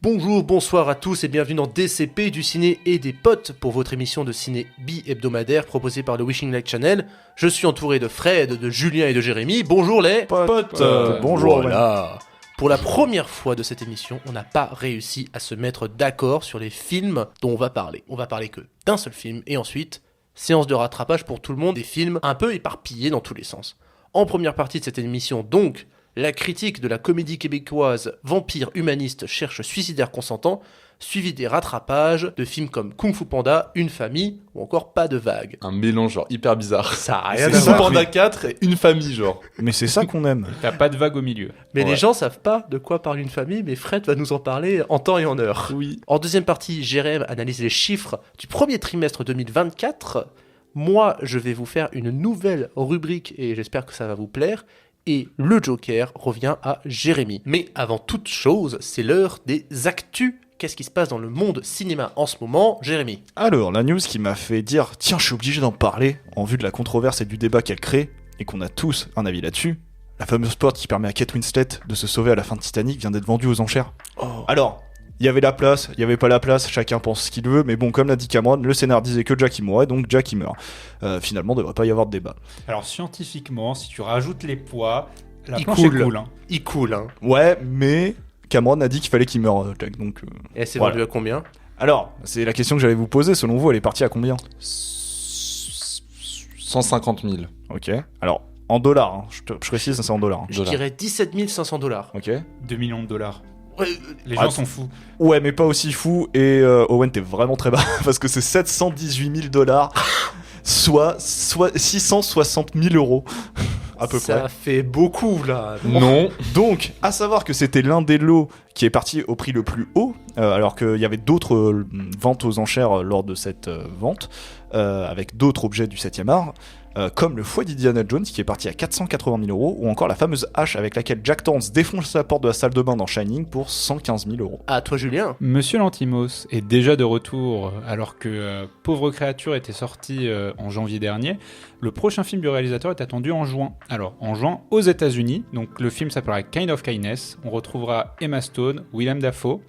Bonjour, bonsoir à tous et bienvenue dans DCP du ciné et des potes pour votre émission de ciné bi-hebdomadaire proposée par le Wishing Light Channel. Je suis entouré de Fred, de Julien et de Jérémy. Bonjour les potes. Bonjour. Voilà. Pour la première fois de cette émission, on n'a pas réussi à se mettre d'accord sur les films dont on va parler. On va parler que d'un seul film et ensuite, séance de rattrapage pour tout le monde, des films un peu éparpillés dans tous les sens. En première partie de cette émission, donc, la critique de la comédie québécoise Vampire humaniste cherche suicidaire consentant, suivi des rattrapages de films comme Kung Fu Panda, Une famille ou encore Pas de vague. Un mélange genre hyper bizarre. Ça a rien C'est à Kung Fu voir. Panda 4 et Une famille genre. Mais c'est ça qu'on aime. T'as pas de vague au milieu. Mais Ouais. les gens savent pas de quoi parle Une famille, mais Fred va nous en parler en temps et en heure. Oui. En deuxième partie, Jérém analyse les chiffres du premier trimestre 2024. Moi, je vais vous faire une nouvelle rubrique et j'espère que ça va vous plaire. Et le Joker revient à Jérémy. Mais avant toute chose, c'est l'heure des actus. Qu'est-ce qui se passe dans le monde cinéma en ce moment, Jérémy? Alors, la news qui m'a fait dire « Tiens, je suis obligé d'en parler » en vue de la controverse et du débat qu'elle crée, et qu'on a tous un avis là-dessus, la fameuse porte qui permet à Kate Winslet de se sauver à la fin de Titanic vient d'être vendue aux enchères. Alors, il y avait la place, il y avait pas la place, chacun pense ce qu'il veut, mais bon, comme l'a dit Cameron, le scénar disait que Jack y mourrait, donc Jack y meurt. Finalement, il devrait pas y avoir de débat. Alors scientifiquement, si tu rajoutes les poids, la Il planche coule. est cool. Hein. Il coule, hein. Ouais, mais Cameron a dit qu'il fallait qu'il meure, Jack, donc... Et elle s'est Voilà. vendue à combien? Alors, c'est la question que j'allais vous poser, selon vous, elle est partie à combien? 150 000. Ok. Alors, en dollars, hein. je précise, ça c'est en dollars. Hein. Je dirais 17 500 $. Ok. 2 millions de dollars. Ouais, Les Ah, gens sont fous. Ouais, mais pas aussi fou. Et Owen, t'es vraiment très bas parce que c'est 718 000 $, soit 660 000 euros à peu ça près. fait beaucoup, là. Non. Donc, à savoir que c'était l'un des lots qui est parti au prix le plus haut, alors qu'il y avait d'autres ventes aux enchères lors de cette vente, avec d'autres objets du 7e art. Comme le fouet d'Indiana Jones qui est parti à 480 000 euros, ou encore la fameuse hache avec laquelle Jack Torrance défonce la porte de la salle de bain dans Shining pour 115 000 euros. À toi, Julien. Monsieur Lantimos est déjà de retour alors que Pauvre créature était sorti en janvier dernier. Le prochain film du réalisateur est attendu en juin. Alors, en juin aux États-Unis. Donc, le film s'appellera Kind of Kindness. On retrouvera Emma Stone, Willem Dafoe.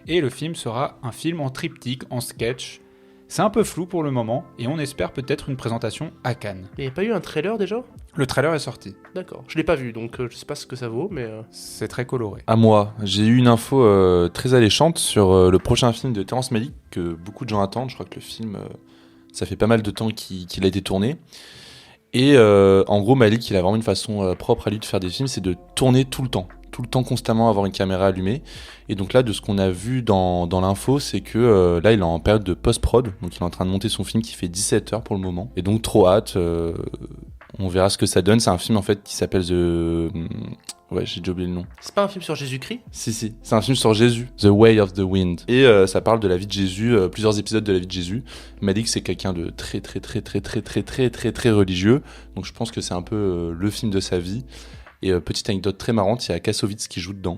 Et le film sera un film en triptyque, en sketch. C'est un peu flou pour le moment et on espère peut-être une présentation à Cannes. Il n'y a pas eu un trailer déjà? Le trailer est sorti. D'accord. Je l'ai pas vu, donc je sais pas ce que ça vaut, mais... C'est très coloré. À moi, j'ai eu une info très alléchante sur le prochain film de Terrence Malick que beaucoup de gens attendent. Je crois que le film, ça fait pas mal de temps qu'il a été tourné. Et en gros, Malick, il a vraiment une façon propre à lui de faire des films, c'est de tourner tout le temps, constamment, avoir une caméra allumée. Et donc là, de ce qu'on a vu dans l'info, c'est que là, il est en période de post-prod, donc il est en train de monter son film qui fait 17 heures pour le moment. Et donc, trop hâte, on verra ce que ça donne. C'est un film, en fait, qui s'appelle Ouais, j'ai déjà oublié le nom. C'est pas un film sur Jésus-Christ? Si, c'est un film sur Jésus, The Way of the Wind. Et ça parle de la vie de Jésus, plusieurs épisodes de la vie de Jésus. Malik, c'est quelqu'un de très religieux, donc je pense que c'est un peu le film de sa vie. Et petite anecdote très marrante, il y a Kassovitz qui joue dedans.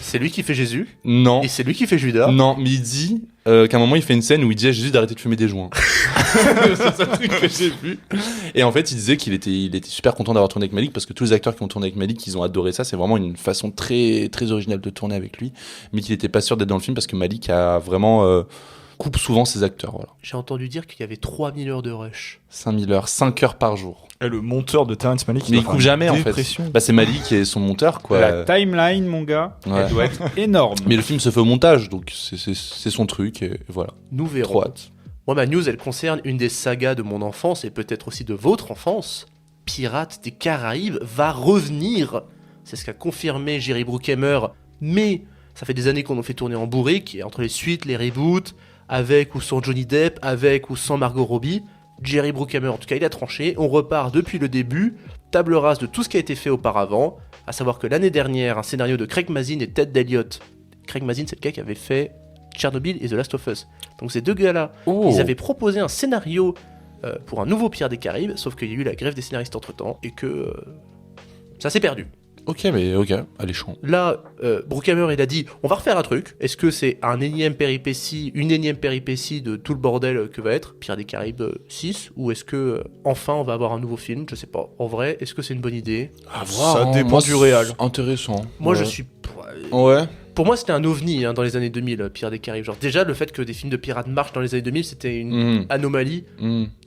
C'est lui qui fait Jésus, Non, et c'est lui qui fait Judas. non, mais il dit qu'à un moment il fait une scène où il dit à Jésus d'arrêter de fumer des joints. C'est un truc que j'ai vu. Et en fait, il disait qu'il était super content d'avoir tourné avec Malik parce que tous les acteurs qui ont tourné avec Malik, ils ont adoré ça. C'est vraiment une façon très originale de tourner avec lui, mais qu'il était pas sûr d'être dans le film parce que Malik a vraiment coupe souvent ses acteurs. Voilà. J'ai entendu dire qu'il y avait 3000 heures de rush. 5000 heures, 5 heures par jour. Et le monteur de Terrence Malick, Mais il doit coupe faire jamais une en fait. dépression. Bah c'est Malik qui est son monteur quoi. La timeline, mon gars, Ouais. elle doit être énorme. Mais le film se fait au montage, donc c'est son truc et voilà. Nous verrons. Trop hâte. Moi, ma news, elle concerne une des sagas de mon enfance et peut-être aussi de votre enfance. Pirates des Caraïbes va revenir. C'est ce qu'a confirmé Jerry Bruckheimer. Mais ça fait des années qu'on en fait tourner en bourrique, et entre les suites, les reboots, avec ou sans Johnny Depp, avec ou sans Margot Robbie, Jerry Bruckheimer, en tout cas, il a tranché. On repart depuis le début, table rase de tout ce qui a été fait auparavant, à savoir que l'année dernière, un scénario de Craig Mazin et Ted Elliott. Craig Mazin, c'est le gars qui avait fait Tchernobyl et The Last of Us. Donc ces deux gars-là, ils avaient proposé un scénario pour un nouveau Pirates des Caraïbes, sauf qu'il y a eu la grève des scénaristes entre-temps, et que ça s'est perdu. Ok, alléchant. Là, Bruckheimer, il a dit, on va refaire un truc. Est-ce que c'est une énième péripétie de tout le bordel que va être Pirates des Caraïbes 6, ou est-ce que enfin on va avoir un nouveau film? Je sais pas. En vrai, est-ce que c'est une bonne idée? À voir, Ça hein. dépend Moi, du réal. Intéressant. Moi, Ouais. je suis... Ouais. Pour moi, c'était un ovni dans les années 2000, Pirates des Caraïbes. Genre, déjà, le fait que des films de pirates marchent dans les années 2000, c'était une anomalie.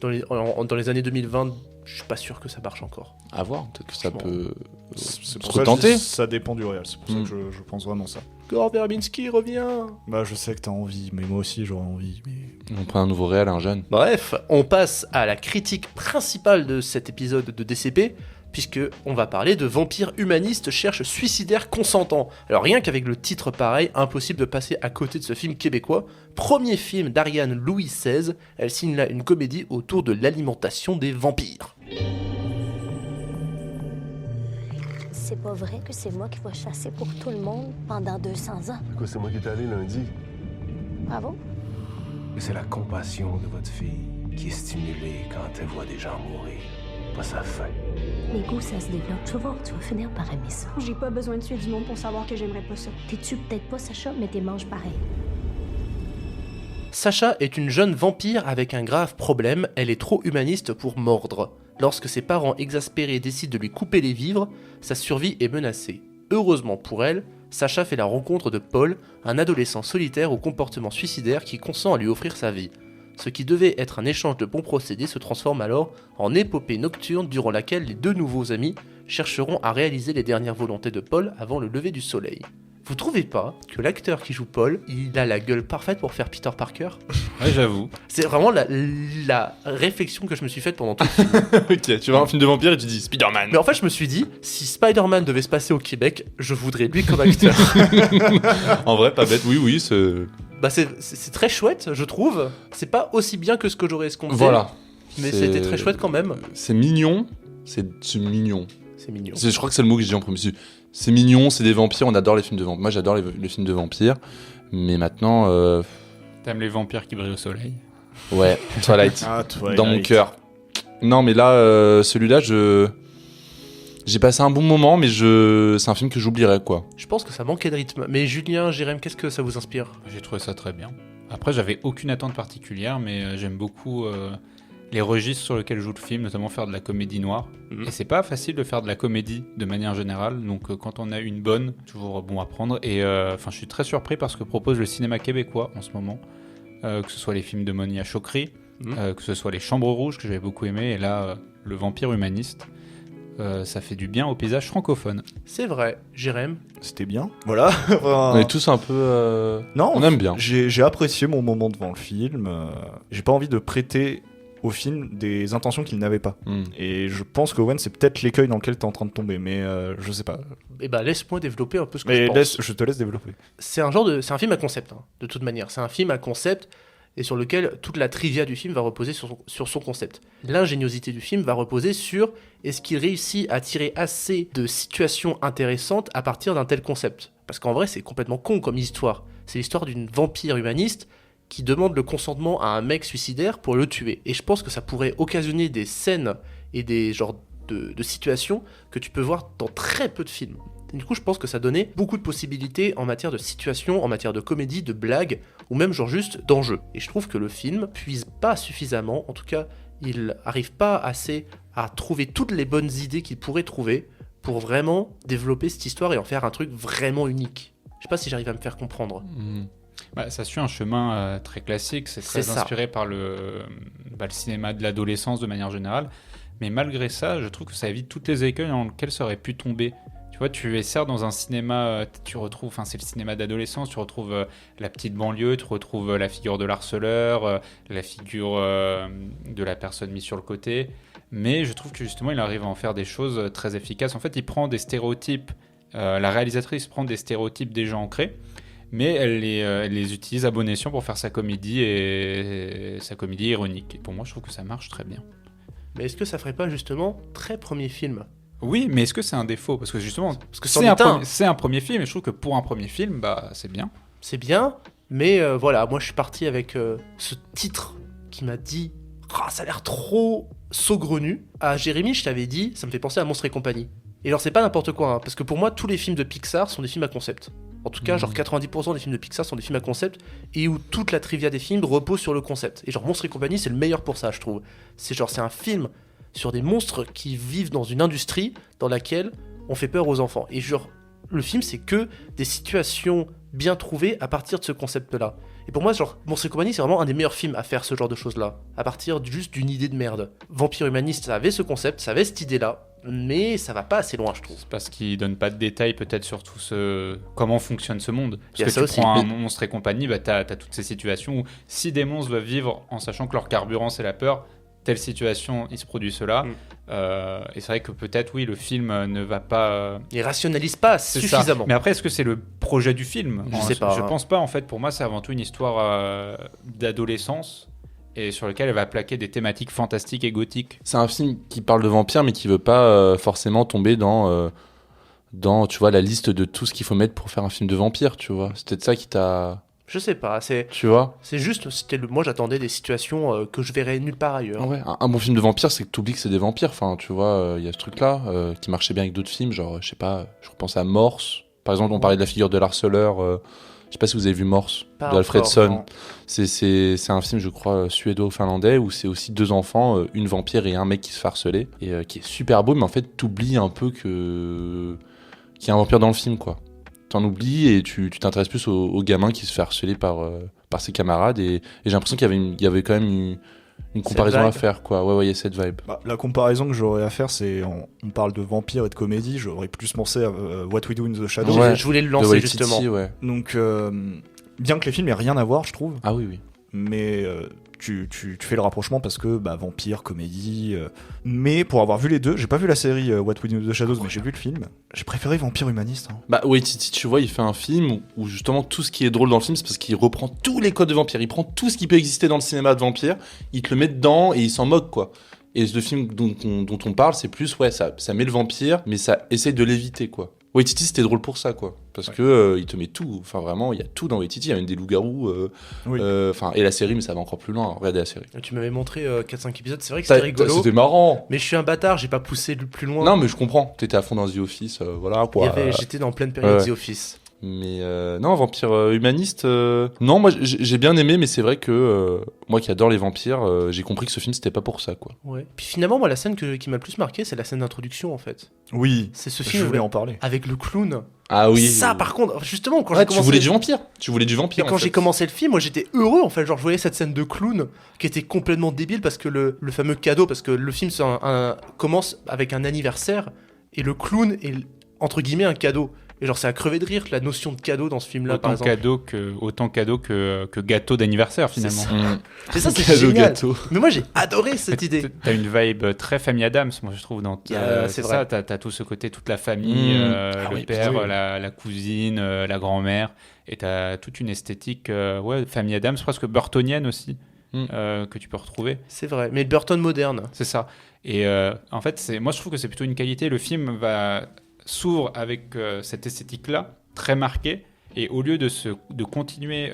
Dans les années 2020, je suis pas sûr que ça marche encore. À voir, peut-être que ça peut C'est se pour ça que je retenter. dis, ça dépend du réel, c'est pour ça que je pense vraiment ça. Gore Verbinski revient. Bah je sais que t'as envie, mais moi aussi j'aurais envie. Mais... On prend un nouveau réel, un jeune. Bref, on passe à la critique principale de cet épisode de DCP, puisque on va parler de vampires humanistes cherchent suicidaires consentants. Alors rien qu'avec le titre pareil, impossible de passer à côté de ce film québécois. Premier film d'Ariane Louis XVI, elle signe là une comédie autour de l'alimentation des vampires. C'est pas vrai que c'est moi qui vais chasser pour tout le monde pendant 200 ans. Quoi, c'est moi qui est allé lundi. Bravo. Et c'est la compassion de votre fille qui est stimulée quand elle voit des gens mourir. Pas sa faim. Les goûts, ça se développe. Tu vas finir par aimer ça. J'ai pas besoin de tuer du monde pour savoir que j'aimerais pas ça. T'es-tu peut-être pas Sacha, mais t'es manges pareil. Sacha est une jeune vampire avec un grave problème, elle est trop humaniste pour mordre. Lorsque ses parents exaspérés décident de lui couper les vivres, sa survie est menacée. Heureusement pour elle, Sacha fait la rencontre de Paul, un adolescent solitaire au comportement suicidaire qui consent à lui offrir sa vie. Ce qui devait être un échange de bons procédés se transforme alors en épopée nocturne durant laquelle les deux nouveaux amis chercheront à réaliser les dernières volontés de Paul avant le lever du soleil. Vous trouvez pas que l'acteur qui joue Paul, il a la gueule parfaite pour faire Peter Parker ? Ouais, j'avoue. C'est vraiment la réflexion que je me suis faite pendant tout le film. Ok, tu vois un film de vampire et tu dis Spider-Man. Mais en fait, je me suis dit, si Spider-Man devait se passer au Québec, je voudrais lui comme acteur. En vrai, pas bête, oui, c'est... Bah c'est très chouette, je trouve. C'est pas aussi bien que ce que j'aurais escompté. Voilà. Mais C'est- c'était très chouette quand même. C'est mignon, c'est mignon. C'est mignon. Je crois que c'est le mot que j'ai dit en premier. C'est mignon, c'est des vampires, on adore les films de vampires. Moi j'adore les films de vampires, mais maintenant, T'aimes les vampires qui brillent au soleil? ouais, Twilight, Ah, toi, dans mon cœur. Non mais là, celui-là, j'ai passé un bon moment, mais c'est un film que j'oublierai quoi. Je pense que ça manquait de rythme. Mais Julien, Jérém, qu'est-ce que ça vous inspire ? J'ai trouvé ça très bien. Après, j'avais aucune attente particulière, mais j'aime beaucoup les registres sur lesquels joue le film, notamment faire de la comédie noire. Mhm. Et c'est pas facile de faire de la comédie de manière générale, donc quand on a une bonne, toujours bon à prendre. Et je suis très surpris par ce que propose le cinéma québécois en ce moment, que ce soit les films de Monia Chokri, que ce soit les Chambres Rouges que j'avais beaucoup aimé, et là le Vampire humaniste. Ça fait du bien au paysage francophone. C'est vrai, Jérém. C'était bien. Voilà. Enfin, On est tous un peu... non, on aime bien. J'ai apprécié mon moment devant le film. J'ai pas envie de prêter au film des intentions qu'il n'avait pas. Et je pense qu'Owen, c'est peut-être l'écueil dans lequel t'es en train de tomber, mais je sais pas. Eh ben, laisse-moi développer un peu ce que Mais je pense. je te laisse développer. C'est un film à concept, de toute manière. C'est un film à concept et sur lequel toute la trivia du film va reposer sur son concept. L'ingéniosité du film va reposer sur est-ce qu'il réussit à tirer assez de situations intéressantes à partir d'un tel concept. Parce qu'en vrai, c'est complètement con comme histoire. C'est l'histoire d'une vampire humaniste qui demande le consentement à un mec suicidaire pour le tuer. Et je pense que ça pourrait occasionner des scènes et des genres de situations que tu peux voir dans très peu de films. Et du coup, je pense que ça donnait beaucoup de possibilités en matière de situation, en matière de comédie, de blagues, ou même genre juste d'enjeux. Et je trouve que le film puise pas suffisamment, en tout cas, il arrive pas assez à trouver toutes les bonnes idées qu'il pourrait trouver pour vraiment développer cette histoire et en faire un truc vraiment unique. Je sais pas si j'arrive à me faire comprendre. Ça suit un chemin très classique, c'est très C'est ça. inspiré par le cinéma de l'adolescence de manière générale, mais malgré ça, je trouve que ça évite toutes les écueils dans lesquels ça aurait pu tomber. Tu vois, tu es certes dans un cinéma, tu retrouves, c'est le cinéma d'adolescence, tu retrouves la petite banlieue, tu retrouves la figure de l'harceleur, la figure de la personne mise sur le côté, mais je trouve que justement il arrive à en faire des choses très efficaces. En fait, il prend des stéréotypes, la réalisatrice prend des stéréotypes déjà ancrés, mais elle les utilise à bon escient pour faire sa comédie et sa comédie ironique. Et pour moi, je trouve que ça marche très bien. Mais est-ce que ça ferait pas justement très premier film ? Oui, mais est-ce que c'est un défaut? Parce que justement, que c'en est un. c'est un premier film, et je trouve que pour un premier film, c'est bien. C'est bien, mais voilà, moi je suis parti avec ce titre qui m'a dit « ça a l'air trop saugrenu ». À Jérémy, je t'avais dit, ça me fait penser à Monstres et compagnie. Et alors c'est pas n'importe quoi, parce que pour moi, tous les films de Pixar sont des films à concept. En tout cas, genre 90% des films de Pixar sont des films à concept, et où toute la trivia des films repose sur le concept. Et genre Monstres et compagnie, c'est le meilleur pour ça, je trouve. C'est un film sur des monstres qui vivent dans une industrie dans laquelle on fait peur aux enfants. Et genre, le film, c'est que des situations bien trouvé à partir de ce concept-là. Et pour moi, genre, Monstres et compagnie, c'est vraiment un des meilleurs films à faire ce genre de choses-là, à partir juste d'une idée de merde. Vampire Humaniste, ça avait ce concept, ça avait cette idée-là, mais ça va pas assez loin, je trouve. C'est parce qu'il donne pas de détails peut-être sur tout comment fonctionne ce monde. Il y a Parce ça que tu aussi. prends un monstre et compagnie, bah t'as toutes ces situations où si des monstres doivent vivre en sachant que leur carburant c'est la peur, telle situation il se produit cela. Et c'est vrai que peut-être oui le film ne va pas. Il rationalise pas C'est suffisamment. ça. Mais après est-ce que c'est le projet du film? Je sais pas. Je pense pas en fait. Pour moi c'est avant tout une histoire d'adolescence. Et sur lequel elle va plaquer des thématiques fantastiques et gothiques. C'est un film qui parle de vampires, mais qui veut pas forcément tomber dans, tu vois, la liste de tout ce qu'il faut mettre pour faire un film de vampire, tu vois. C'est peut-être ça qui t'a... Je sais pas, Tu vois. c'est juste, moi j'attendais des situations que je verrais nulle part ailleurs. Ouais, un bon film de vampire, c'est que t'oublies que c'est des vampires. Enfin, tu vois, il y a ce truc-là qui marchait bien avec d'autres films, genre, je sais pas, je repense à Morse. Par exemple, on parlait de la figure de l'harceleur. Je sais pas si vous avez vu Morse, Pas de Alfredson. encore, non. C'est un film, je crois, suédo-finlandais, où c'est aussi 2 enfants, une vampire et un mec qui se fait harceler, et qui est super beau, mais en fait, t'oublies un peu qu'il y a un vampire dans le film, quoi. T'en oublies et tu t'intéresses plus au gamin qui se fait harceler par ses camarades, et j'ai l'impression qu'il y avait quand même une comparaison à vibe. faire, quoi. Ouais, il y a cette vibe. Bah, la comparaison que j'aurais à faire, c'est on parle de vampire et de comédie, j'aurais plus pensé à What We Do in the Shadows. Ouais. Je voulais le De lancer Waititi, justement. ouais. Donc, bien que les films aient rien à voir, je trouve, Ah oui. mais tu fais le rapprochement parce que vampire, comédie. Mais pour avoir vu les deux, j'ai pas vu la série What We Do in the Shadows, mais j'ai vu le film. J'ai préféré Vampire Humaniste. Hein. Bah Waititi, tu vois, il fait un film où justement tout ce qui est drôle dans le film, c'est parce qu'il reprend tous les codes de vampire, il prend tout ce qui peut exister dans le cinéma de vampire, il te le met dedans et il s'en moque, quoi. Et le film dont on parle, c'est plus, ouais, ça met le vampire, mais ça essaye de l'éviter, quoi. Waititi, c'était drôle pour ça, quoi. Parce que il te met tout, enfin vraiment, il y a tout dans Waititi, il y a même des loups-garous, Oui. et la série, mais ça va encore plus loin, regardez la série. Tu m'avais montré 4-5 épisodes, c'est vrai que c'était rigolo. C'était marrant. Mais je suis un bâtard, j'ai pas poussé le plus loin. Non, mais je comprends, t'étais à fond dans The Office, voilà, quoi. J'étais dans pleine période Ouais. The Office. Mais non, vampire humaniste, non, moi j'ai bien aimé, mais c'est vrai que moi qui adore les vampires, j'ai compris que ce film c'était pas pour ça, quoi. Ouais. Puis finalement, moi, la scène qui m'a le plus marqué, c'est la scène d'introduction en fait. Oui, C'est ce je film voulais en parler. avec le clown. Ah oui. Ça, par contre, justement, quand Ouais, j'ai tu commencé. voulais du vampire. Tu voulais du vampire. Et quand en j'ai fait. commencé le film, moi j'étais heureux en fait. Genre, je voyais cette scène de clown qui était complètement débile parce que le fameux cadeau, parce que le film commence avec un anniversaire et le clown est entre guillemets un cadeau. Et genre, c'est à crever de rire la notion de cadeau dans ce film-là, par exemple. Autant cadeau que gâteau d'anniversaire finalement. C'est Mm. Et ça, c'est Cadeau génial. gâteau. Mais moi, j'ai adoré cette idée. T'as une vibe très famille Adams, moi je trouve. C'est ça, vrai. t'as tout ce côté, toute la famille, le oui, père, putain, oui. la cousine, la grand-mère, et t'as toute une esthétique, famille Adams, presque burtonienne aussi, que tu peux retrouver. C'est vrai. Mais le Burton moderne. C'est ça. Et en fait, moi je trouve que c'est plutôt une qualité. Le film s'ouvre avec cette esthétique-là, très marquée, et au lieu de continuer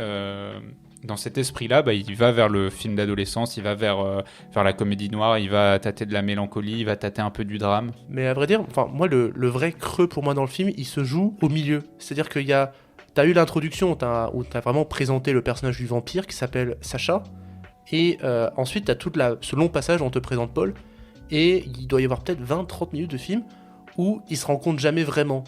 dans cet esprit-là, il va vers le film d'adolescence, il va vers la comédie noire, il va tâter de la mélancolie, il va tâter un peu du drame. Mais à vrai dire, enfin, moi, le vrai creux pour moi dans le film, il se joue au milieu. C'est-à-dire qu'il y a. T'as eu l'introduction où t'as vraiment présenté le personnage du vampire qui s'appelle Sacha. Et ensuite, t'as ce long passage où on te présente Paul. Et il doit y avoir peut-être 20-30 minutes de film où ils se rencontrent jamais vraiment.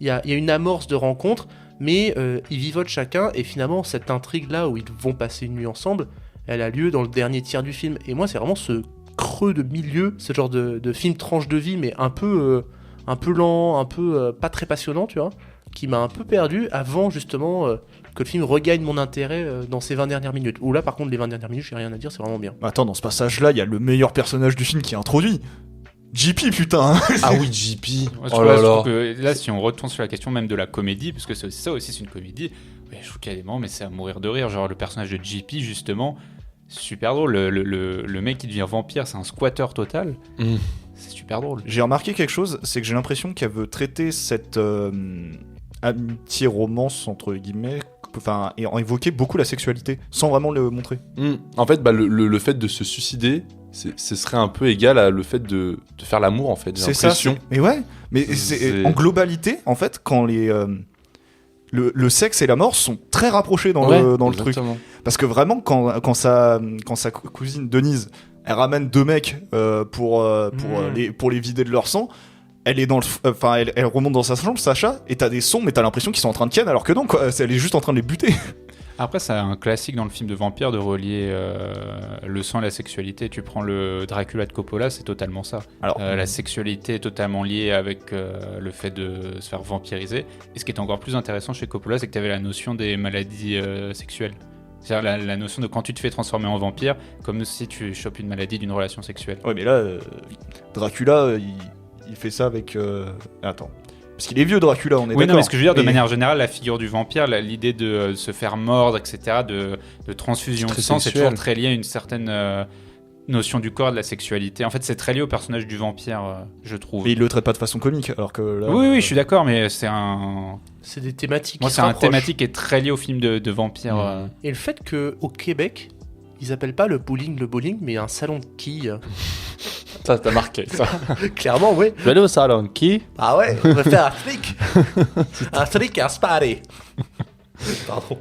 Il y a une amorce de rencontre, mais ils vivotent chacun. Et finalement, cette intrigue-là où ils vont passer une nuit ensemble, elle a lieu dans le dernier tiers du film. Et moi, c'est vraiment ce creux de milieu, ce genre de film tranche de vie, mais un peu lent, un peu pas très passionnant, tu vois, qui m'a un peu perdu avant justement que le film regagne mon intérêt dans ces 20 dernières minutes. Où là, par contre, les 20 dernières minutes, j'ai rien à dire, c'est vraiment bien. Attends, dans ce passage-là, il y a le meilleur personnage du film qui est introduit. JP, putain. Ah oui, JP. Moi, Oh là je là. trouve que là, si on retourne sur la question même de la comédie, parce que ça aussi, c'est une comédie, je trouve qu'il y a des moments, mais c'est à mourir de rire. Genre le personnage de JP, justement, super drôle. Le mec qui devient vampire, c'est un squatter total. Mm. C'est super drôle. J'ai remarqué quelque chose, c'est que j'ai l'impression qu'elle veut traiter cette amitié-romance, entre guillemets, et en évoquer beaucoup la sexualité, sans vraiment le montrer. En fait, le fait de se suicider, ce serait un peu égal à le fait de faire l'amour, en fait. J'ai C'est ça. l'impression. Mais ouais, mais C'est- en globalité, en fait, quand le sexe et la mort sont très rapprochés dans Ouais, le truc. exactement. Parce que vraiment, quand sa cousine Denise, elle ramène deux mecs pour les vider de leur sang, elle est dans enfin elle remonte dans sa chambre, Sacha, et t'as des sons mais t'as l'impression qu'ils sont en train de ken alors que non quoi, elle est juste en train de les buter. Après, c'est un classique dans le film de vampire de relier le sang et la sexualité. Tu prends le Dracula de Coppola, c'est totalement ça. Alors La sexualité est totalement liée avec le fait de se faire vampiriser. Et ce qui est encore plus intéressant chez Coppola, c'est que tu avais la notion des maladies sexuelles. C'est-à-dire la notion de quand tu te fais transformer en vampire, comme si tu chopes une maladie d'une relation sexuelle. ouais mais là Dracula il fait ça avec attends. Parce qu'il est vieux Dracula, on est Oui, d'accord. non, mais ce que je veux dire, de Mais- manière générale, la figure du vampire, l'idée de se faire mordre, etc., de transfusion de C'est très sang, c'est sexuel. toujours très lié à une certaine notion du corps et de la sexualité. En fait, c'est très lié au personnage du vampire, je trouve. Mais il le traite pas de façon comique, alors que là, Oui, je suis d'accord, mais c'est un. C'est des thématiques Moi, qui c'est se un rapprochent. thématique qui est très lié au film de vampire. Et le fait qu'au Québec, ils appellent pas le bowling, mais un salon de quilles. Ça t'a marqué, ça. Clairement, oui. Je vais aller au salon. Qui? Ah ouais, on va faire un flic. Un flic et un sparé. Pardon.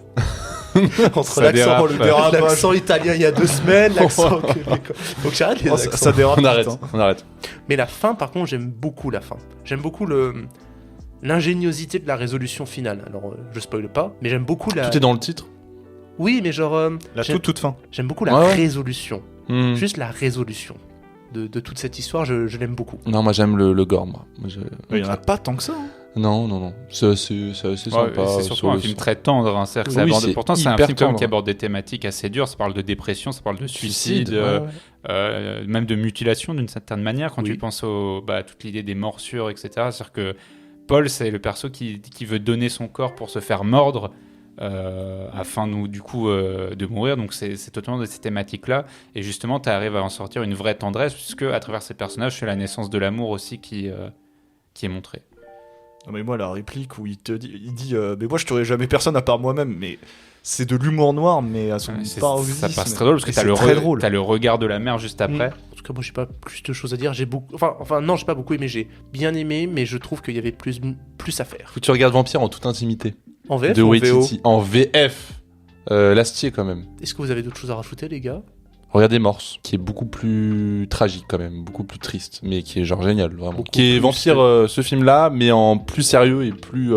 Entre Ça dérape. l'accent italien il y a 2 semaines, l'accent québécois. Faut que j'arrête les Oh, accents. ça dérape. On arrête, putain. on arrête. Mais la fin, par contre, j'aime beaucoup la fin. J'aime beaucoup l'ingéniosité de la résolution finale. Alors, je spoil pas, mais j'aime beaucoup la. Tout est dans le titre. Oui, mais genre, La j'aime toute fin. j'aime beaucoup la Ouais, ouais. résolution. Hmm. Juste la résolution de toute cette histoire, je l'aime beaucoup. Non, moi j'aime le gore, moi. Il y en a pas tant que ça. Hein. Non. C'est assez Ouais, sympa. c'est surtout un film très tendre. Hein. C'est-à-dire que ça Oui, aborde- c'est pourtant, c'est un hyper film quand même tendre. qui aborde des thématiques assez dures. Ça parle de dépression, ça parle de suicide, ouais. même de mutilation d'une certaine manière. Quand Oui. tu penses à toute l'idée des morsures, etc. C'est-à-dire que Paul, c'est le perso qui veut donner son corps pour se faire mordre. Afin de mourir, donc c'est totalement de ces thématiques-là, et justement tu arrives à en sortir une vraie tendresse, puisque à travers ces personnages c'est la naissance de l'amour aussi qui est montrée. Non mais moi la réplique où il dit mais moi je tuerai jamais personne à part moi-même, mais c'est de l'humour noir mais à son paroxysme. Ça passe très drôle parce que Et t'as c'est le, très drôle. t'as le regard de la mère juste après. En tout cas, moi, j'ai pas plus de choses à dire. J'ai beaucoup, enfin non, j'ai pas beaucoup aimé. J'ai bien aimé, mais je trouve qu'il y avait plus à faire. Faut que tu regardes Vampire en toute intimité. En VF De ou en VO? Waititi. En VF. L'astier quand même. Est-ce que vous avez d'autres choses à rajouter, les gars? Regardez Morse, qui est beaucoup plus tragique quand même, beaucoup plus triste, mais qui est genre génial, vraiment. Beaucoup Qui est plus- Vampire, ce film-là, mais en plus sérieux et plus...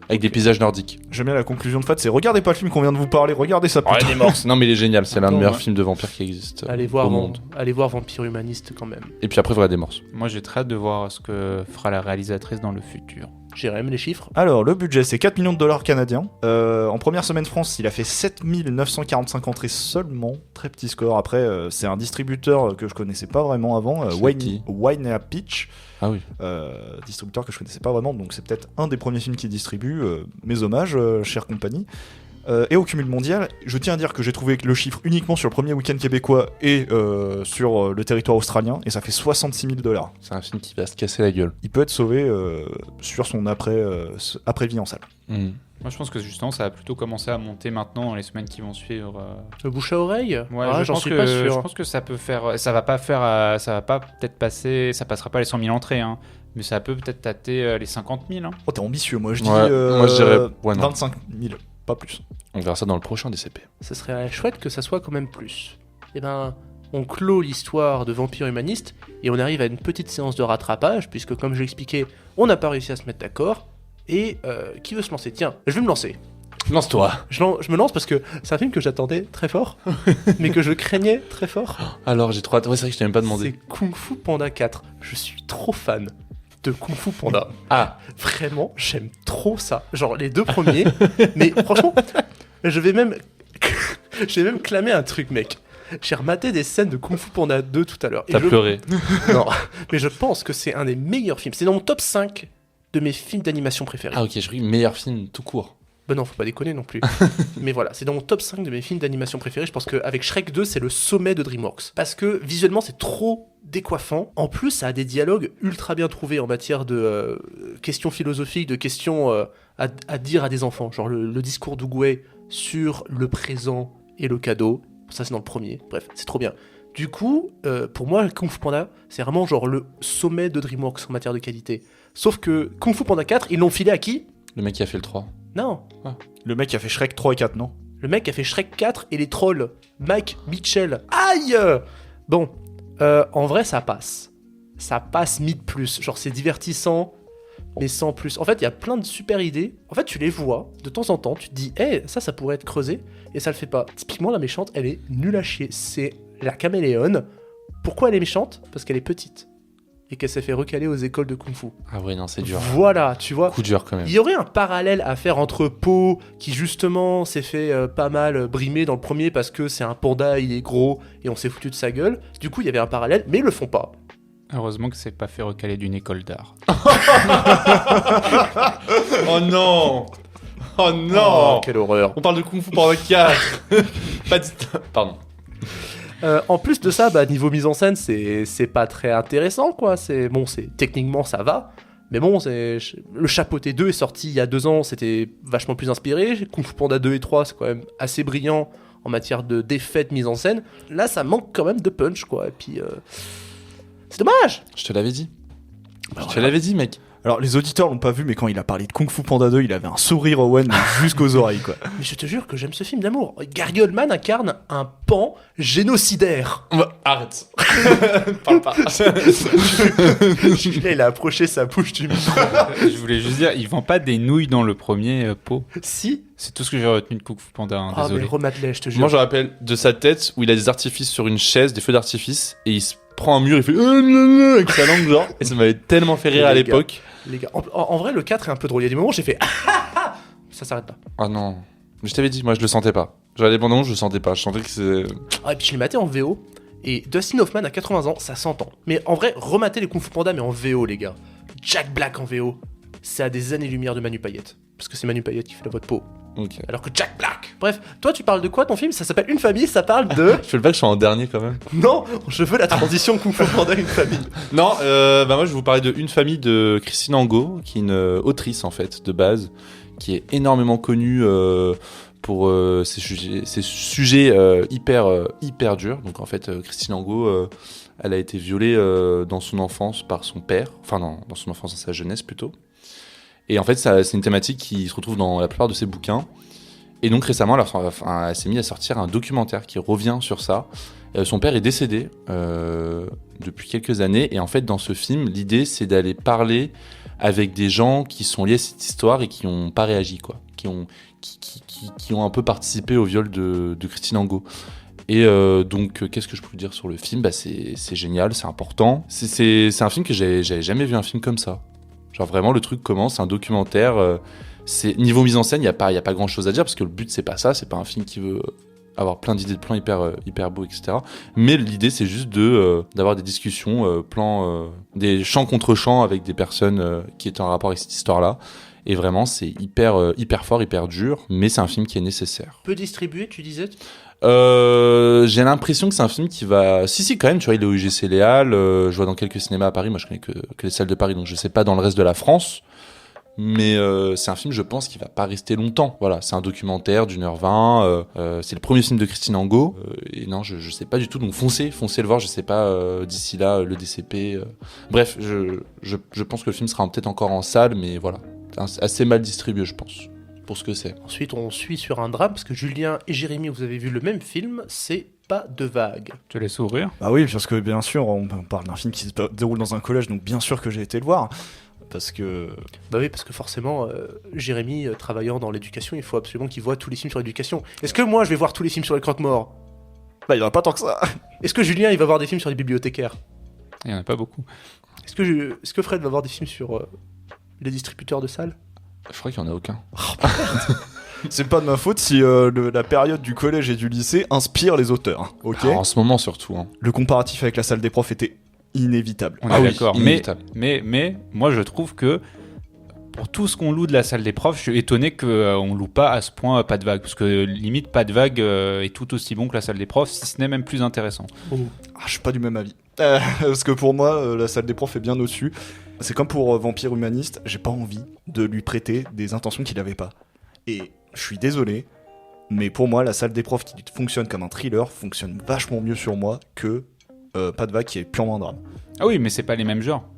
avec des paysages nordiques. J'aime bien la conclusion de Fat, c'est regardez pas le film qu'on vient de vous parler, regardez ça. putain. Regardez Morse. Non mais il est génial, c'est l'un des Attends, meilleurs ouais. films de vampires qui existe Allez au voir, monde. allez voir Vampire Humaniste quand même. Et puis après, regardez Morse. Moi j'ai très hâte de voir ce que fera la réalisatrice dans le futur. Jérém, les chiffres? Alors, le budget, c'est 4 millions de dollars canadiens. En première semaine France, il a fait 7 945 entrées seulement. Très petit score. Après, c'est un distributeur que je connaissais pas vraiment avant, C'est qui Wine Pitch. Ah oui. Distributeur que je connaissais pas vraiment, donc c'est peut-être un des premiers films qu'il distribue. Mes hommages, chère compagnie. Et au cumul mondial, je tiens à dire que j'ai trouvé le chiffre uniquement sur le premier week-end québécois et sur le territoire australien, et ça fait 66 000 dollars. C'est un film qui va se casser la gueule. Il peut être sauvé sur son après-vie en salle. Hmm. Moi je pense que justement ça va plutôt commencer à monter maintenant dans les semaines qui vont suivre. Le bouche à oreille? Ouais, Ah, je j'en pense suis que, pas je sûr. pense que ça peut faire, ça va pas peut-être passer, ça passera pas les 100 000 entrées, hein, mais ça peut peut-être tâter les 50 000. Hein. Oh, t'es ambitieux, moi je dis Ouais, moi, je dirais ouais, non. 25 000, pas plus. On verra ça dans le prochain DCP. Ce serait chouette que ça soit quand même plus. Eh ben, on clôt l'histoire de Vampire Humaniste et on arrive à une petite séance de rattrapage, puisque comme je l'expliquais, on n'a pas réussi à se mettre d'accord. Et qui veut se lancer? Tiens, je vais me lancer. Lance-toi. Je me lance parce que c'est un film que j'attendais très fort, mais que je craignais très fort. Alors, j'ai trop hâte. Ouais, c'est vrai que je t'ai même pas demandé. C'est Kung Fu Panda 4. Je suis trop fan de Kung Fu Panda. Ah, Vraiment, j'aime trop ça. Genre les 2 premiers. Mais franchement, je vais même clamer un truc, mec. J'ai rematé des scènes de Kung Fu Panda 2 tout à l'heure. Et t'as pleuré. Non, mais je pense que c'est un des meilleurs films. C'est dans mon top 5 de mes films d'animation préférés. Ah ok, je crois meilleur film tout court. Ben non, faut pas déconner non plus. Mais voilà, c'est dans mon top 5 de mes films d'animation préférés. Je pense qu'avec Shrek 2, c'est le sommet de DreamWorks. Parce que visuellement, c'est trop décoiffant. En plus, ça a des dialogues ultra bien trouvés en matière de questions philosophiques, de questions à dire à des enfants. Genre le discours d'Oogway sur le présent et le cadeau. Ça, c'est dans le premier. Bref, c'est trop bien. Du coup, pour moi, Kung Fu Panda, c'est vraiment genre le sommet de DreamWorks en matière de qualité. Sauf que Kung Fu Panda 4, ils l'ont filé à qui? Le mec qui a fait le 3. Non, Le mec qui a fait Shrek 3 et 4, non? le mec a fait Shrek 4 et les trolls. Mike Mitchell. Aïe! Bon, en vrai, ça passe. ça passe mid plus. Genre, c'est divertissant, mais sans plus. En fait, il y a plein de super idées. En fait, tu les vois de temps en temps. Tu te dis, hey, ça pourrait être creusé. Et ça le fait pas. Typiquement, la méchante, elle est nulle à chier. C'est la caméléone. Pourquoi elle est méchante ? Parce qu'elle est petite. Et qu'elle s'est fait recaler aux écoles de Kung Fu. Ah ouais, non, c'est dur. Voilà, tu vois. Coup dur quand même. Il y aurait un parallèle à faire entre Po, qui justement s'est fait pas mal brimer dans le premier parce que c'est un panda, il est gros, et on s'est foutu de sa gueule. Du coup, il y avait un parallèle, mais ils le font pas. Heureusement que c'est pas fait recaler d'une école d'art. Oh non. Oh non. Quelle horreur. On parle de Kung Fu Panda 4. Pas de... Pardon. En plus de ça, niveau mise en scène, c'est pas très intéressant, quoi. Techniquement, ça va. Mais bon, le Chapeauté 2 est sorti il y a 2 ans, c'était vachement plus inspiré. Kung Fu Panda 2 et 3, c'est quand même assez brillant en matière d'effets de mise en scène. Là, ça manque quand même de punch, quoi. Et puis, c'est dommage. Je te l'avais dit. Je te l'avais dit, mec. Alors, les auditeurs l'ont pas vu, mais quand il a parlé de Kung Fu Panda 2, il avait un sourire Owen jusqu'aux oreilles, quoi. Mais je te jure que j'aime ce film d'amour. Gary Oldman incarne un pan génocidaire. Arrête. Parle pas. Là, il a approché sa bouche du micro. Je voulais juste dire, il vend pas des nouilles dans le premier pot. Si. C'est tout ce que j'ai retenu de Kung Fu Panda, Ah, désolé. mais remate-les, je te jure. Moi, je rappelle de sa tête où il a des artifices sur une chaise, des feux d'artifice, et il se prend un mur, il fait avec sa langue, genre. Et ça m'avait tellement fait rire à Les gars. l'époque. Les gars, en vrai, le 4 est un peu drôle. Il y a des moments où j'ai fait ça s'arrête pas. Ah non. Mais je t'avais dit, moi, je le sentais pas. J'avais des bandes annonces, je le sentais pas. Je sentais que c'est. Ah, et puis je l'ai maté en VO. Et Dustin Hoffman à 80 ans, ça s'entend. Mais en vrai, rematez les Kung Fu Panda, mais en VO, les gars. Jack Black en VO, c'est à des années-lumière de Manu Payette. Parce que c'est Manu Payette qui fait la voix de peau. Ok. Alors que Jack Black. Bref, toi, tu parles de quoi ton film ? Ça s'appelle Une famille, ça parle de. Je fais le pas que je suis en dernier quand même. Non, je veux la transition Kung Fu Panda, une famille. Non, moi, je vais vous parler de Une famille de Christine Angot, qui est une autrice, en fait, de base, qui est énormément connue pour ces sujets hyper durs. Donc, en fait, Christine Angot, elle a été violée dans son enfance par son père. Enfin, non, dans son enfance, dans sa jeunesse, plutôt. Et en fait, c'est une thématique qui se retrouve dans la plupart de ses bouquins. Et donc récemment, elle s'est mise à sortir un documentaire qui revient sur ça. Son père est décédé depuis quelques années. Et en fait, dans ce film, l'idée, c'est d'aller parler avec des gens qui sont liés à cette histoire et qui n'ont pas réagi, quoi. Qui ont un peu participé au viol de Christine Angot. Et donc, qu'est-ce que je peux vous dire sur le film ? C'est génial, c'est important. C'est un film que j'avais jamais vu un film comme ça. Genre vraiment, le truc commence, c'est un documentaire. Niveau mise en scène, il y a pas grand chose à dire parce que le but c'est pas ça, c'est pas un film qui veut avoir plein d'idées de plans hyper beaux, etc. Mais l'idée c'est juste d'avoir des discussions, des chants contre chants avec des personnes qui étaient en rapport avec cette histoire-là. Et vraiment, c'est hyper fort, hyper dur, mais c'est un film qui est nécessaire. Peu distribué, tu disais ? J'ai l'impression que c'est un film qui va... Si, quand même, tu vois, il est au UGC Léal, je vois dans quelques cinémas à Paris, moi je connais que les salles de Paris, donc je sais pas dans le reste de la France, mais c'est un film, je pense, qui va pas rester longtemps. Voilà, c'est un documentaire d'1h20, c'est le premier film de Christine Angot, et non, je sais pas du tout, donc foncez le voir, je sais pas, d'ici là, le DCP... Bref, je pense que le film sera peut-être encore en salle, mais voilà, assez mal distribué, je pense. Pour ce que c'est. Ensuite, on suit sur un drame, parce que Julien et Jérémy, vous avez vu le même film, c'est Pas de vague. Je te laisse ouvrir. Bah oui, parce que bien sûr, on parle d'un film qui se déroule dans un collège, donc bien sûr que j'ai été le voir. Parce que... Bah oui, parce que forcément, Jérémy, travaillant dans l'éducation, il faut absolument qu'il voit tous les films sur l'éducation. Est-ce que moi, je vais voir tous les films sur les croque-morts ? Bah, il y en a pas tant que ça. Est-ce que Julien, il va voir des films sur les bibliothécaires ? Il y en a pas beaucoup. Est-ce que Fred va voir des films sur les distributeurs de salles ? Je crois qu'il y en a aucun. C'est pas de ma faute si la période du collège et du lycée inspire les auteurs, hein, ok ? En ce moment surtout. Hein. Le comparatif avec la salle des profs était inévitable. On est d'accord. inévitable. Mais moi, je trouve que pour tout ce qu'on loue de la salle des profs, je suis étonné qu'on loue pas à ce point Pas de vague. Parce que limite, Pas de vague est tout aussi bon que la salle des profs, si ce n'est même plus intéressant. Ah, je suis pas du même avis. Parce que pour moi, la salle des profs est bien au-dessus. C'est comme pour Vampire Humaniste, j'ai pas envie de lui prêter des intentions qu'il avait pas. Et je suis désolé, mais pour moi, la salle des profs qui fonctionne comme un thriller fonctionne vachement mieux sur moi que Pas de vague qui est purement un drame. Ah oui, mais c'est pas les mêmes genres.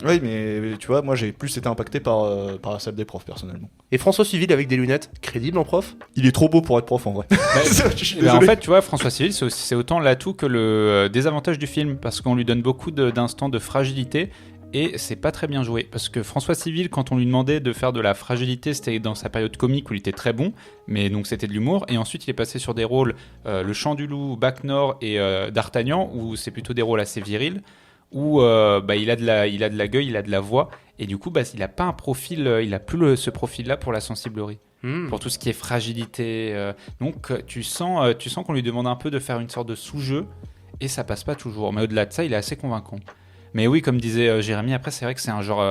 Oui, mais tu vois, moi j'ai plus été impacté par la salle des profs personnellement. Et François Civil avec des lunettes, crédible en prof? Il est trop beau pour être prof en vrai. Je suis Mais en désolé. fait, tu vois, François Civil, c'est autant l'atout que le désavantage du film, parce qu'on lui donne beaucoup d'instants de fragilité, et c'est pas très bien joué. Parce que François Civil, quand on lui demandait de faire de la fragilité, c'était dans sa période comique où il était très bon, mais donc c'était de l'humour, et ensuite il est passé sur des rôles, Le Chant du Loup, Bac Nord et D'Artagnan, où c'est plutôt des rôles assez virils, où il a de la gueule, il a de la voix, et du coup, il a pas un profil, il a plus ce profil-là pour la sensiblerie. Pour tout ce qui est fragilité. Donc tu sens qu'on lui demande un peu de faire une sorte de sous-jeu et ça passe pas toujours. Mais au-delà de ça, il est assez convaincant. Mais oui, comme disait Jérémy, après c'est vrai que c'est un genre...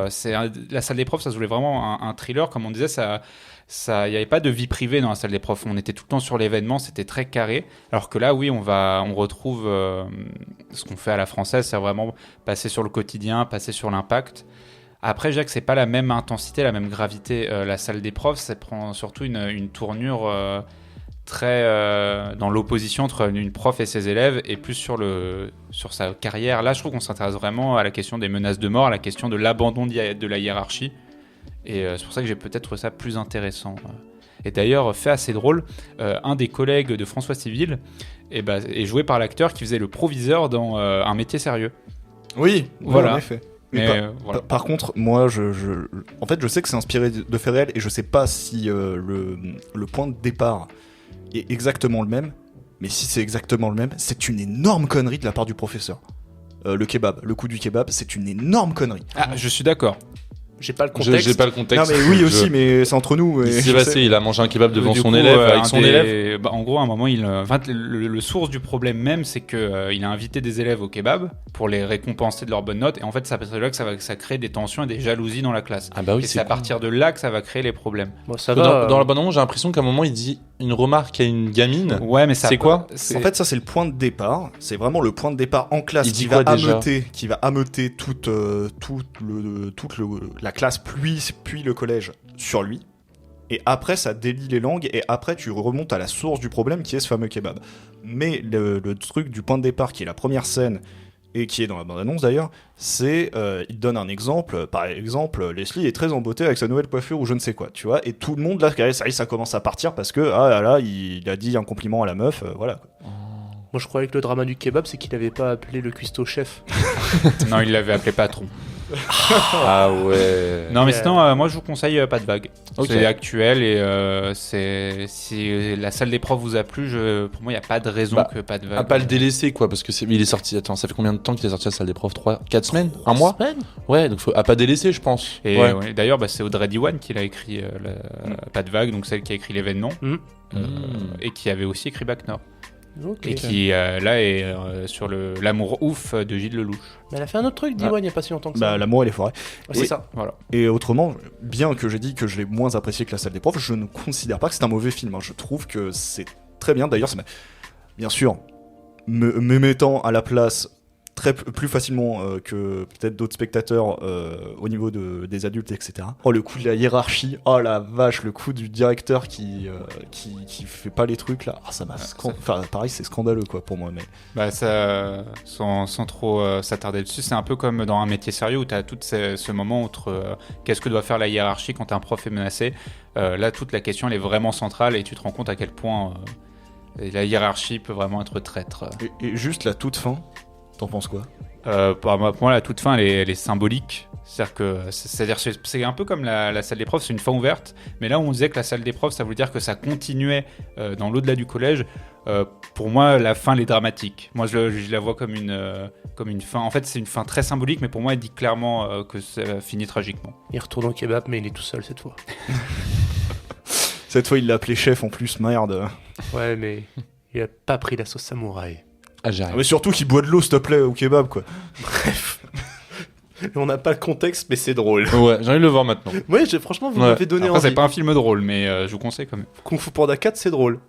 la salle des profs, ça se voulait vraiment un thriller. Comme on disait, il n'y avait pas de vie privée dans la salle des profs. On était tout le temps sur l'événement, c'était très carré. Alors que là, oui, on retrouve ce qu'on fait à la française, c'est vraiment passer sur le quotidien, passer sur l'impact. Après, je dirais que c'est pas la même intensité, la même gravité. La salle des profs, ça prend surtout une tournure très dans l'opposition entre une prof et ses élèves, et plus sur sa carrière. Là, je trouve qu'on s'intéresse vraiment à la question des menaces de mort, à la question de l'abandon de la hiérarchie. Et c'est pour ça que j'ai peut-être trouvé ça plus intéressant. Et d'ailleurs, fait assez drôle, un des collègues de François Civil est joué par l'acteur qui faisait le proviseur dans Un métier sérieux. Oui, Voilà. en effet. Mais Mais voilà. par contre, moi, en fait, je sais que c'est inspiré de faits réels et je sais pas si le point de départ est exactement le même. Mais si c'est exactement le même, c'est une énorme connerie de la part du professeur. Le kebab, le coup du kebab, c'est une énorme connerie. Ah, je suis d'accord. J'ai pas le contexte. J'ai pas le contexte. Non mais oui aussi, mais c'est entre nous. Il et s'est je passé, sais. il a mangé un kebab devant Du son coup, élève, avec un son des- élève. En gros, à un moment, le source du problème même, c'est qu'il a invité des élèves au kebab pour les récompenser de leurs bonnes notes. Et en fait, c'est là que ça crée des tensions et des jalousies dans la classe. Ah bah oui, et c'est à con. partir de là que ça va créer les problèmes. Bon, ça Dans, va. dans l'abandon, j'ai l'impression qu'à un moment, il dit une remarque à une gamine. Ouais, mais ça. C'est quoi En fait, ça c'est le point de départ. C'est vraiment le point de départ en classe Il dit qui va quoi, déjà ameuter toute la classe puis le collège sur lui. Et après, ça délie les langues et après, tu remontes à la source du problème qui est ce fameux kebab. Mais le truc du point de départ qui est la première scène et qui est dans la bande-annonce d'ailleurs, c'est il donne un exemple. Par exemple, Leslie est très embêtée avec sa nouvelle coiffure ou je ne sais quoi, tu vois. Et tout le monde là, ça commence à partir parce que il a dit un compliment à la meuf, voilà. Moi, je croyais que le drama du kebab, c'est qu'il avait pas appelé le cuistot chef. Non, il l'avait appelé patron. Ah ouais. Non, mais sinon, moi je vous conseille Pas de vague. Ok. C'est actuel et si la salle des profs vous a plu, pour moi il n'y a pas de raison Bah, que Pas de vague. À pas le délaisser, quoi, parce que il est sorti. Attends, ça fait combien de temps qu'il est sorti à la salle des profs 4 semaines? Un mois? Ouais, donc à pas délaisser, je pense. Et Ouais. ouais, d'ailleurs, c'est Audrey Diwan qui l'a écrit Pas de vague, donc celle qui a écrit l'événement, et qui avait aussi écrit Bac Nord. Ok. Et qui là est sur l'amour ouf de Gilles Lelouch. Mais elle a fait un autre truc, Diwan, il y a pas si longtemps que ça. Bah, l'amour et les forêts. Ouais, c'est et- ça. Voilà. Et autrement, bien que j'ai dit que je l'ai moins apprécié que la salle des profs, je ne considère pas que c'est un mauvais film. Je trouve que c'est très bien. D'ailleurs, bien sûr, me mettant à la place plus facilement que peut-être d'autres spectateurs au niveau des adultes, etc. Oh, le coup de la hiérarchie, oh la vache, le coup du directeur qui fait pas les trucs là, ça m'a enfin pareil, c'est scandaleux quoi pour moi. Mais Bah ça, sans trop s'attarder dessus, c'est un peu comme dans Un métier sérieux où tu as tout ce moment entre qu'est-ce que doit faire la hiérarchie quand un prof est menacé. Là, toute la question elle est vraiment centrale et tu te rends compte à quel point la hiérarchie peut vraiment être traître. et juste la toute fin, t'en penses quoi? Pour moi, la toute fin, elle est symbolique. C'est-à-dire, c'est un peu comme la salle des profs, c'est une fin ouverte. Mais là où on disait que la salle des profs, ça voulait dire que ça continuait dans l'au-delà du collège. Pour moi, la fin, elle est dramatique. Moi, je la vois comme une fin. En fait, c'est une fin très symbolique, mais pour moi, elle dit clairement que ça finit tragiquement. Il retourne au kebab, mais il est tout seul cette fois. Cette fois, il l'a appelé chef en plus, merde. Ouais, mais il a pas pris la sauce samouraï. Ah, j'arrive. Mais surtout qu'il boit de l'eau, s'il te plaît, au kebab, quoi. On n'a pas le contexte, mais c'est drôle. Ouais, j'ai envie de le voir maintenant. Ouais, franchement, vous Ouais. m'avez donné Après, envie. c'est pas un film drôle, mais je vous conseille quand même. Kung Fu Panda 4, c'est drôle.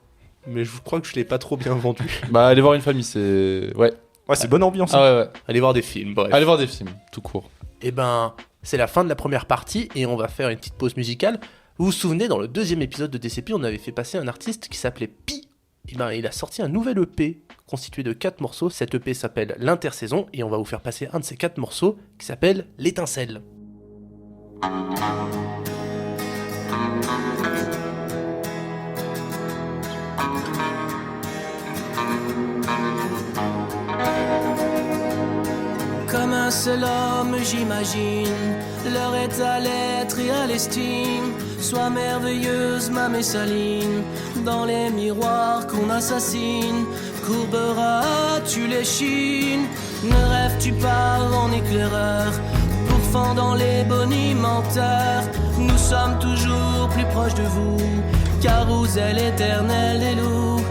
Mais je crois que je l'ai pas trop bien vendu. Bah, aller voir une famille, c'est. Ouais. Ouais, c'est bonne ambiance. Ah ouais, ouais. Allez voir des films, bref. Allez voir des films, tout court. Et ben, c'est la fin de la première partie et on va faire une petite pause musicale. Vous vous souvenez, dans le deuxième épisode de DCP, on avait fait passer un artiste qui s'appelait Pi. Et ben, il a sorti un nouvel EP constitué de 4 morceaux. Cette EP s'appelle L'Intersaison et on va vous faire passer un de ces 4 morceaux qui s'appelle L'Étincelle. Comme un seul homme, j'imagine, l'heure est à l'être et à l'estime. Sois merveilleuse, ma Messaline, dans les miroirs qu'on assassine. Courberas-tu l'échine? Ne rêves-tu pas en éclaireur? Pourfend dans les bonimenteurs, nous sommes toujours plus proches de vous. Carrousel éternel des loups,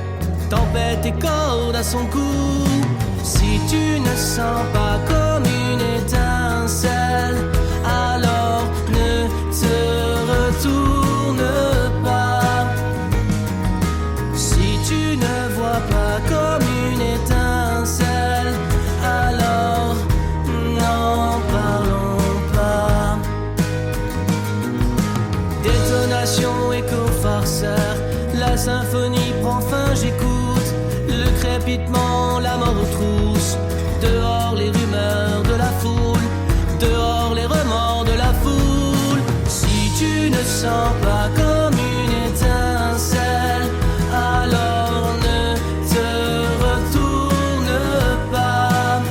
tempête et corde à son cou. Si tu ne sens pas comme une étincelle, alors ne te retourne pas. Si tu ne vois pas comme une étincelle, alors n'en parlons pas. Détonation, écho farceur, la symphonie prend fin, j'écoute. Le crépitement, la mort aux trousses. Dehors les rumeurs de la foule, dehors les remords de la foule. Si tu ne sens pas comme une étincelle, alors ne te retourne pas.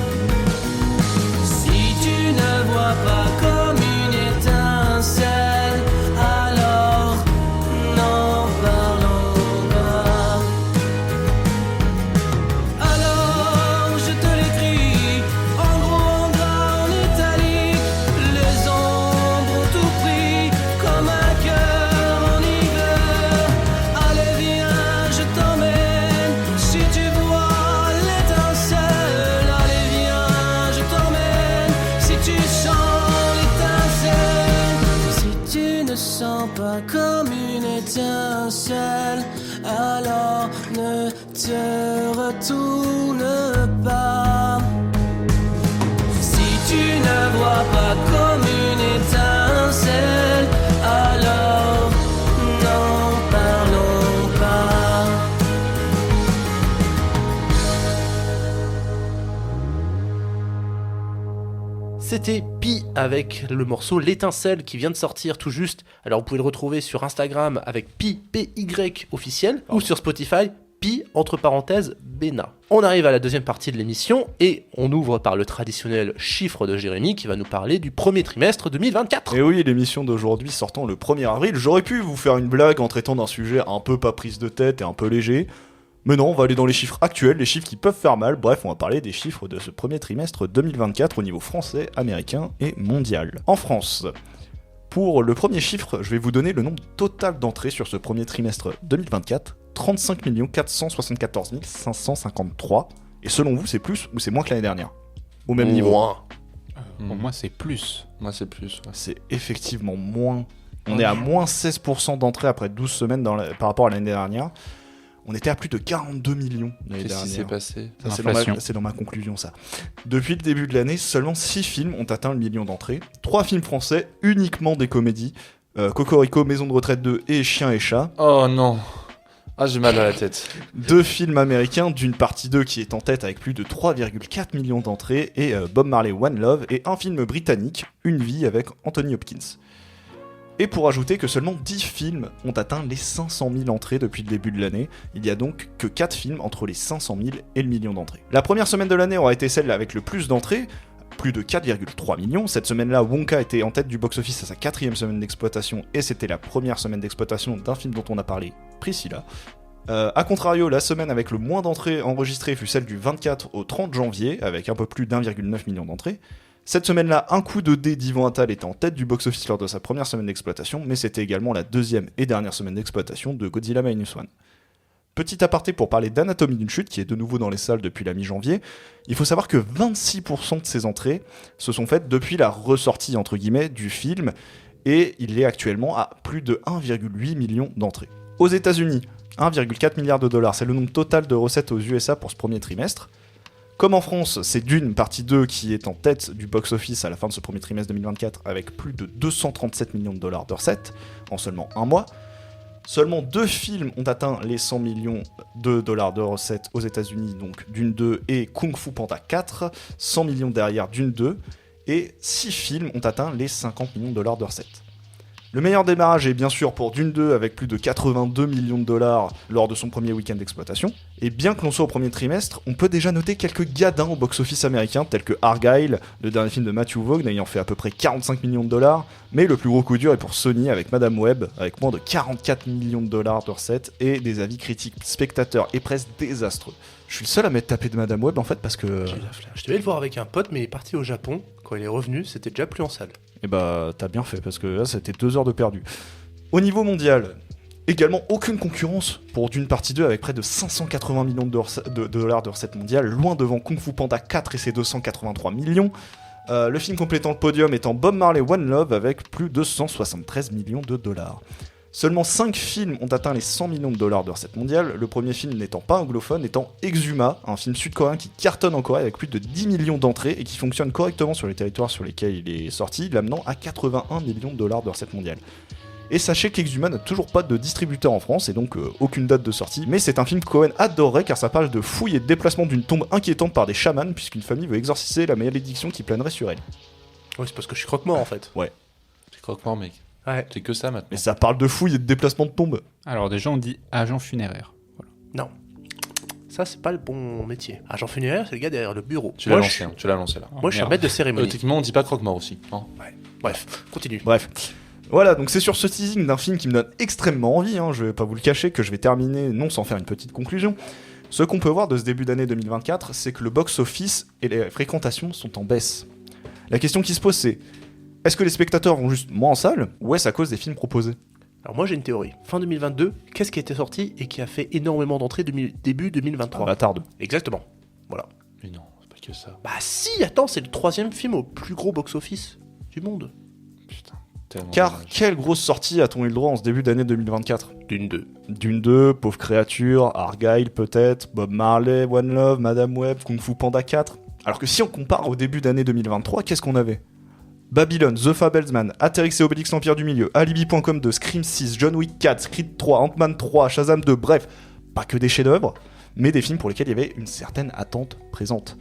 Si tu ne vois pas comme une étincelle, alors n'en parlons pas. Alors je te l'écris, en gros, en gras, en italique. Les ombres ont tout pris, comme un cœur en hiver. Allez viens, je t'emmène, si tu vois l'étincelle. Allez viens, je t'emmène, si tu sens l'étincelle. Si tu ne sens pas comme une étincelle, alors ne te retourne pas. Si tu ne vois pas comme une étincelle, alors n'en parlons pas. C'était Pi avec le morceau L'Étincelle qui vient de sortir tout juste. Alors vous pouvez le retrouver sur Instagram avec Pi, P-Y officiel, ou sur Spotify, Pi, entre parenthèses, Bena. On arrive à la deuxième partie de l'émission et on ouvre par le traditionnel chiffre de Jérémy qui va nous parler du premier trimestre 2024. Et oui, l'émission d'aujourd'hui sortant le 1er avril, j'aurais pu vous faire une blague en traitant d'un sujet un peu pas prise de tête et un peu léger. Mais non, on va aller dans les chiffres actuels, les chiffres qui peuvent faire mal. Bref, on va parler des chiffres de ce premier trimestre 2024 au niveau français, américain et mondial. En France, pour le premier chiffre, je vais vous donner le nombre total d'entrées sur ce premier trimestre 2024, 35 474 553. Et selon vous, c'est plus ou c'est moins que l'année dernière? Au même niveau? Moins. Pour moi, c'est plus. Moi, c'est plus. Ouais. C'est effectivement moins. On est à moins 16% d'entrées après 12 semaines par rapport à l'année dernière. On était à plus de 42 millions l'année Qu'est-ce qui s'est dernière. passé? Ça, L'inflation. c'est dans ma conclusion, ça. Depuis le début de l'année, seulement 6 films ont atteint le million d'entrées. 3 films français, uniquement des comédies. Cocorico, Maison de retraite 2 et Chien et chat. Oh non. Ah, j'ai mal à la tête. 2 films américains, d'une partie 2 qui est en tête avec plus de 3,4 millions d'entrées, et Bob Marley One Love, et un film britannique, Une vie, avec Anthony Hopkins. Et pour ajouter que seulement 10 films ont atteint les 500 000 entrées depuis le début de l'année, il y a donc que 4 films entre les 500 000 et le million d'entrées. La première semaine de l'année aura été celle avec le plus d'entrées, plus de 4,3 millions. Cette semaine-là, Wonka était en tête du box-office à sa 4e semaine d'exploitation, et c'était la première semaine d'exploitation d'un film dont on a parlé, Priscilla. A contrario, la semaine avec le moins d'entrées enregistrées fut celle du 24 au 30 janvier, avec un peu plus d'1,9 million d'entrées. Cette semaine-là, Un coup de dé d'Yvan Attal était en tête du box-office lors de sa première semaine d'exploitation, mais c'était également la 2e et dernière semaine d'exploitation de Godzilla Minus One. Petit aparté pour parler d'Anatomie d'une chute, qui est de nouveau dans les salles depuis la mi-janvier, il faut savoir que 26% de ces entrées se sont faites depuis la ressortie, entre guillemets, du film, et il est actuellement à plus de 1,8 million d'entrées. Aux États-Unis, 1,4 milliard de dollars, c'est le nombre total de recettes aux USA pour ce premier trimestre. Comme en France, c'est Dune, partie 2, qui est en tête du box-office à la fin de ce premier trimestre 2024, avec plus de 237 millions de dollars de recettes, en seulement un mois. Seulement 2 films ont atteint les 100 millions de dollars de recettes aux États-Unis, donc Dune 2 et Kung Fu Panda 4, 100 millions derrière Dune 2, et 6 films ont atteint les 50 millions de dollars de recettes. Le meilleur démarrage est bien sûr pour Dune 2 avec plus de 82 millions de dollars lors de son premier week-end d'exploitation. Et bien que l'on soit au premier trimestre, on peut déjà noter quelques gadins au box-office américain tels que Argyle, le dernier film de Matthew Vaughn ayant fait à peu près 45 millions de dollars, mais le plus gros coup dur est pour Sony avec Madame Web avec moins de 44 millions de dollars de recettes et des avis critiques, spectateurs et presse désastreux. Je suis le seul à m'être tapé de Madame Web en fait parce que... J'ai la flemme. Je devais le voir avec un pote, mais il est parti au Japon. Quand il est revenu, c'était déjà plus en salle. Et bah t'as bien fait parce que là c'était 2 heures de perdu. Au niveau mondial, également aucune concurrence pour Dune Partie 2 avec près de 580 millions de dollars de recettes mondiales, loin devant Kung Fu Panda 4 et ses 283 millions. Le film complétant le podium étant Bob Marley One Love avec plus de 173 millions de dollars. Seulement 5 films ont atteint les 100 millions de dollars de recettes mondiales, le premier film n'étant pas anglophone, étant Exuma, un film sud-coréen qui cartonne en Corée avec plus de 10 millions d'entrées et qui fonctionne correctement sur les territoires sur lesquels il est sorti, l'amenant à 81 millions de dollars de recettes mondiales. Et sachez qu'Exuma n'a toujours pas de distributeur en France et donc aucune date de sortie, mais c'est un film que Cohen adorerait car ça parle de fouilles et de déplacement d'une tombe inquiétante par des chamans puisqu'une famille veut exorciser la malédiction qui planerait sur elle. Oui, c'est parce que je suis croque-mort en fait. Ouais. C'est croque-mort, mec. Ouais. C'est que ça maintenant. Mais ça parle de fouilles et de déplacement de tombes. Alors déjà on dit agent funéraire. Voilà. Non. Ça, c'est pas le bon métier. Agent funéraire, c'est le gars derrière le bureau. Tu l'as Moi, lancé, hein, tu l'as lancé là. Moi, je suis un maître de cérémonie. Techniquement, on dit pas croque-mort aussi. Non. Bref, continue. Bref. Voilà, donc c'est sur ce teasing d'un film qui me donne extrêmement envie, hein, je vais pas vous le cacher, que je vais terminer, non sans faire une petite conclusion. Ce qu'on peut voir de ce début d'année 2024, c'est que le box-office et les fréquentations sont en baisse. La question qui se pose, c'est est-ce que les spectateurs vont juste moins en salle, ou est-ce à cause des films proposés ? Alors moi, j'ai une théorie. Fin 2022, qu'est-ce qui a été sorti et qui a fait énormément d'entrées début 2023 Avatar 2. Exactement. Voilà. Mais non, c'est pas que ça. Bah si, attends, c'est le 3e film au plus gros box-office du monde. Putain. Tellement Car dommage. quelle grosse sortie a-t-on eu le droit en ce début d'année 2024 ? Dune 2. Dune 2, Pauvre Créature, Argyle peut-être, Bob Marley, One Love, Madame Web, Kung Fu Panda 4. Alors que si on compare au début d'année 2023, qu'est-ce qu'on avait ? Babylon, The Fablesman, Astérix et Obélix l'Empire du Milieu, Alibi.com 2, Scream 6, John Wick 4, Creed 3, Ant-Man 3, Shazam 2, bref, pas que des chefs-d'œuvre, mais des films pour lesquels il y avait une certaine attente présente.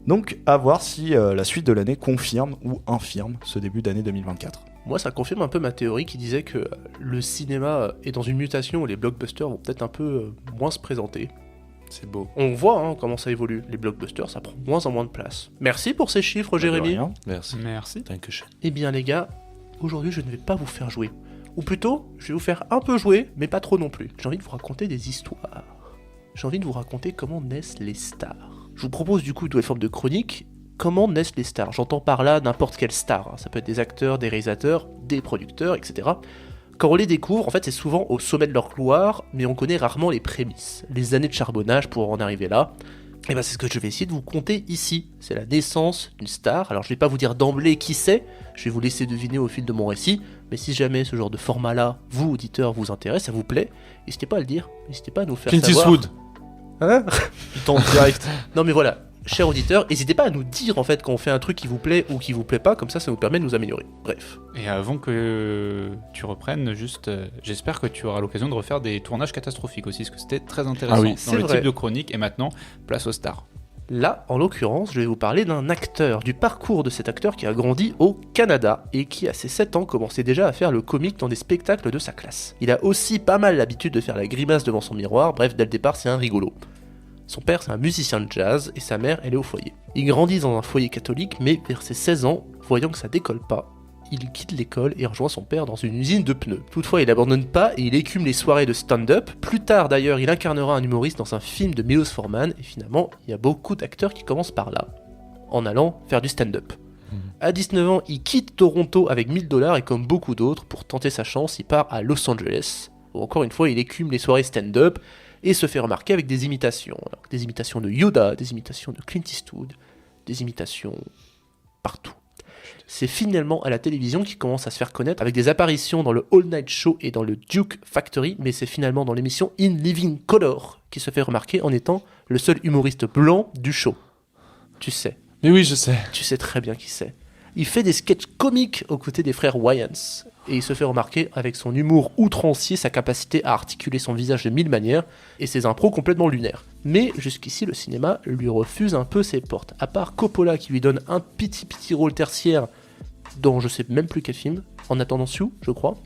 Donc, à voir si la suite de l'année confirme ou infirme ce début d'année 2024. Moi, ça confirme un peu ma théorie qui disait que le cinéma est dans une mutation où les blockbusters vont peut-être un peu moins se présenter. C'est beau. On voit comment ça évolue. Les blockbusters, ça prend moins en moins de place. Merci pour ces chiffres, Jérémy. Merci. Merci. Dankeschön. Eh bien, les gars, aujourd'hui, je ne vais pas vous faire jouer. Ou plutôt, je vais vous faire un peu jouer, mais pas trop non plus. J'ai envie de vous raconter des histoires. J'ai envie de vous raconter comment naissent les stars. Je vous propose du coup une nouvelle forme de chronique. Comment naissent les stars ? J'entends par là n'importe quelle star. Ça peut être des acteurs, des réalisateurs, des producteurs, etc. Quand on les découvre, en fait, c'est souvent au sommet de leur gloire, mais on connaît rarement les prémices, les années de charbonnage pour en arriver là. Et ben c'est ce que je vais essayer de vous conter ici. C'est la naissance d'une star. Alors je vais pas vous dire d'emblée qui c'est, je vais vous laisser deviner au fil de mon récit, mais si jamais ce genre de format-là, vous, auditeurs, vous intéresse, ça vous plaît, n'hésitez pas à le dire, n'hésitez pas à nous faire Clint savoir. Eastwood. Hein ? Putain, direct. Non mais voilà, chers auditeurs, n'hésitez pas à nous dire en fait quand on fait un truc qui vous plaît ou qui vous plaît pas, comme ça nous permet de nous améliorer. Bref. Et avant que tu reprennes, juste, j'espère que tu auras l'occasion de refaire des tournages catastrophiques aussi, parce que c'était très intéressant Ah oui, dans c'est le vrai. type de chronique. Et maintenant, place aux stars. Là, en l'occurrence, je vais vous parler d'un acteur, du parcours de cet acteur qui a grandi au Canada et qui, à ses 7 ans, commençait déjà à faire le comique dans des spectacles de sa classe. Il a aussi pas mal l'habitude de faire la grimace devant son miroir, bref, dès le départ, c'est un rigolo. Son père, c'est un musicien de jazz et sa mère, elle est au foyer. Il grandit dans un foyer catholique, mais vers ses 16 ans, voyant que ça décolle pas, il quitte l'école et rejoint son père dans une usine de pneus. Toutefois, il abandonne pas et il écume les soirées de stand-up. Plus tard, d'ailleurs, il incarnera un humoriste dans un film de Milos Forman, et finalement, il y a beaucoup d'acteurs qui commencent par là, en allant faire du stand-up. À 19 ans, il quitte Toronto avec $1000 et comme beaucoup d'autres, pour tenter sa chance, il part à Los Angeles, où encore une fois, il écume les soirées stand-up et se fait remarquer avec des imitations. Alors, des imitations de Yoda, des imitations de Clint Eastwood, des imitations partout. C'est finalement à la télévision qu'il commence à se faire connaître avec des apparitions dans le All Night Show et dans le Duke Factory, mais c'est finalement dans l'émission In Living Color qu'il se fait remarquer en étant le seul humoriste blanc du show. Tu sais Mais oui, je sais. très bien qui c'est. Il fait des sketchs comiques aux côtés des frères Wayans. Et il se fait remarquer avec son humour outrancier, sa capacité à articuler son visage de 1000 manières et ses impros complètement lunaires. Mais jusqu'ici, le cinéma lui refuse un peu ses portes. À part Coppola qui lui donne un petit rôle tertiaire dans je sais même plus quel film, En attendant Sue, je crois.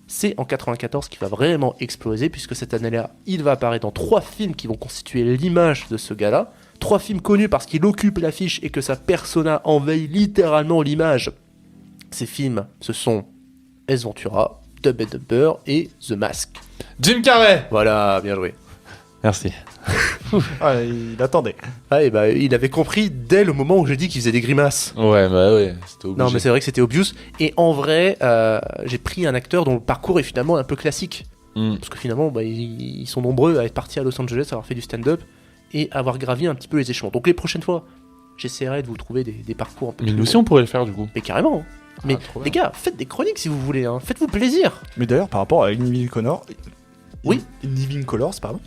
C'est en 94 qu'il va vraiment exploser, puisque cette année-là, il va apparaître dans 3 films qui vont constituer l'image de ce gars-là. 3 films connus parce qu'il occupe l'affiche et que sa persona envahit littéralement l'image. Ces films, ce sont Ace Ventura, Dumb and Dumber et The Mask. Jim Carrey. Voilà, bien joué. Merci. Il attendait. Ah, et bah, il avait compris dès le moment où j'ai dit qu'il faisait des grimaces. Ouais, bah ouais, c'était obligé. Non, mais c'est vrai que c'était obvious. Et en vrai, j'ai pris un acteur dont le parcours est finalement un peu classique. Parce que finalement, bah, ils sont nombreux à être partis à Los Angeles, à avoir fait du stand-up et avoir gravi un petit peu les échelons. Donc les prochaines fois, j'essaierai de vous trouver des parcours un peu Mais plus nous aussi, on pourrait le faire du coup. Mais carrément. Hein. Mais trop bien. les gars, faites des chroniques si vous voulez. Hein. Faites-vous plaisir. Mais d'ailleurs, par rapport à In Living Color, Oui. In Living Colors, pardon.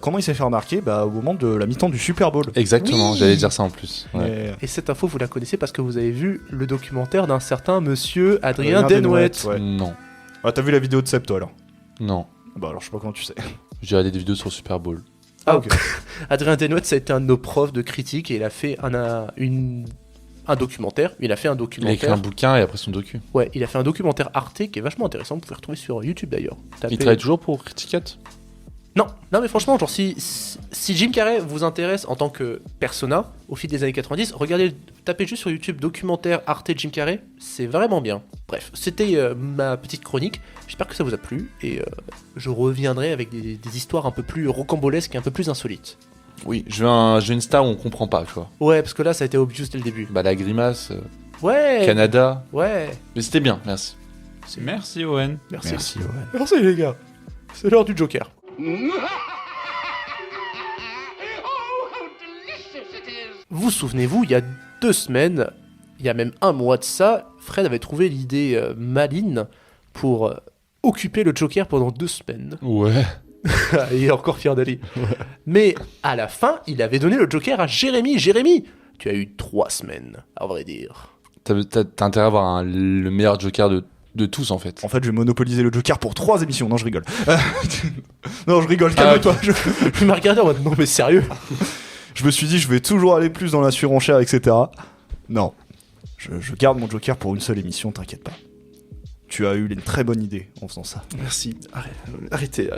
Comment il s'est fait remarquer au moment de la mi-temps du Super Bowl. Exactement, Oui. j'allais dire ça en plus. Ouais. Mais- Et cette info, vous la connaissez parce que vous avez vu le documentaire d'un certain monsieur Adrien Denouette. ouais. Non, Ah, t'as vu la vidéo de Seb, toi, alors? non. Bah, alors, je sais pas comment tu sais. J'ai regardé des vidéos sur Super Bowl. Ah, ok. Adrien Denouette, ça a été un de nos profs de critique et il a fait un documentaire. Il a fait un Il a écrit documentaire. un bouquin et après son docu. Ouais, il a fait un documentaire Arte qui est vachement intéressant. Vous pouvez le retrouver sur YouTube d'ailleurs. Tapez- Il travaille toujours pour Criticat. Non, mais franchement, genre si Jim Carrey vous intéresse en tant que persona au fil des années 90, tapez juste sur YouTube documentaire Arte Jim Carrey, c'est vraiment bien. Bref, c'était ma petite chronique. J'espère que ça vous a plu et je reviendrai avec des histoires un peu plus rocambolesques et un peu plus insolites. Oui, je veux une star où on comprend pas, tu vois. Ouais, parce que là, ça a été obvious dès le début. Bah, la grimace, Ouais. Canada. Ouais. Mais c'était bien, merci. Merci Owen. Merci. Merci, ouais. Merci les gars. C'est l'heure du Joker. Vous souvenez-vous, il y a 2 semaines, il y a même un mois de ça, Fred avait trouvé l'idée maligne pour occuper le Joker pendant 2 semaines. Ouais. Il est encore fier d'aller. Mais à la fin, il avait donné le Joker à Jérémy. Jérémy, tu as eu 3 semaines, à vrai dire. T'as intérêt à avoir le meilleur Joker de tous, en fait. En fait, je vais monopoliser le Joker pour 3 émissions. Non, je rigole. Non, je rigole, calme-toi. Tu m'as regardé en mode non mais sérieux. Je me suis dit, je vais toujours aller plus dans la surenchère, etc. Non. Je garde mon Joker pour une seule émission, t'inquiète pas. Tu as eu une très bonne idée en faisant ça. Merci. Arrêtez.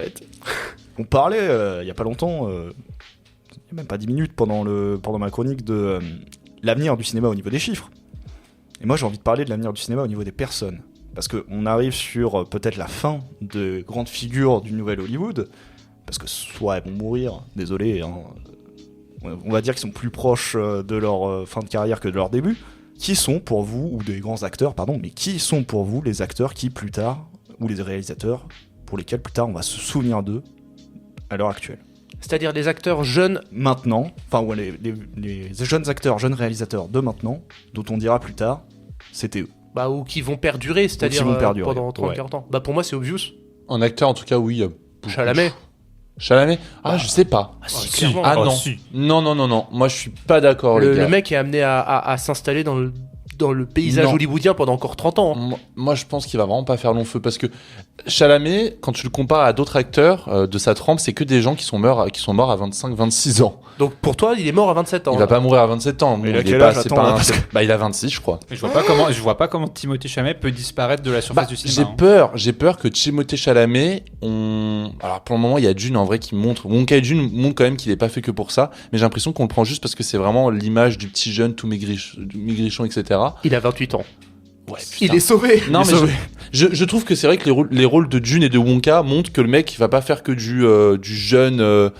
On parlait il y a pas longtemps, il y a même pas 10 minutes pendant ma chronique de l'avenir du cinéma au niveau des chiffres. Et moi j'ai envie de parler de l'avenir du cinéma au niveau des personnes. Parce qu'on arrive sur peut-être la fin de grandes figures du nouvel Hollywood. Parce que soit elles vont mourir, désolé, hein, on va dire qu'ils sont plus proches de leur fin de carrière que de leur début. Qui sont pour vous, ou des grands acteurs, pardon, mais qui sont pour vous les acteurs qui plus tard, ou les réalisateurs, pour lesquels plus tard on va se souvenir d'eux à l'heure actuelle? C'est-à-dire des acteurs jeunes. Maintenant, enfin ouais, les jeunes acteurs, jeunes réalisateurs de maintenant, dont on dira plus tard, c'était eux. Bah, ou qui vont perdurer, c'est-à-dire qui vont perdurer, pendant 30-40 ouais. ans. Bah pour moi c'est obvious. En acteur, en tout cas, oui. il y a beaucoup. Chalamet. Chalamet. Ah, je sais pas. Ah si, si. clairement. Ah Oh, non. si. Non. Moi, je suis pas d'accord, les Le gars. mec est amené à s'installer dans le paysage Non. hollywoodien pendant encore 30 ans. hein. Moi, je pense qu'il va vraiment pas faire long feu parce que Chalamet, quand tu le compares à d'autres acteurs de sa trempe, c'est que des gens qui sont morts à 25-26 ans. Donc pour toi, il est mort à 27 ans. Il va pas mourir à 27 ans. Mais Bon, il a est quel pas- âge, c'est attends, pas là, un- parce Bah, il a 26, je crois. Je vois pas comment Timothée Chalamet peut disparaître de la surface du J'ai cinéma. j'ai peur que Timothée Chalamet, alors pour le moment, il y a Dune en vrai qui montre, Wonka et Dune montrent quand même qu'il est pas fait que pour ça, mais j'ai l'impression qu'on le prend juste parce que c'est vraiment l'image du petit jeune tout maigrichon, etc. Il a 28 ans. Ouais, Il est sauvé. Non, Il est mais sauvé. je trouve que c'est vrai que les rôles de Dune et de Wonka montrent que le mec, il va pas faire que du jeune,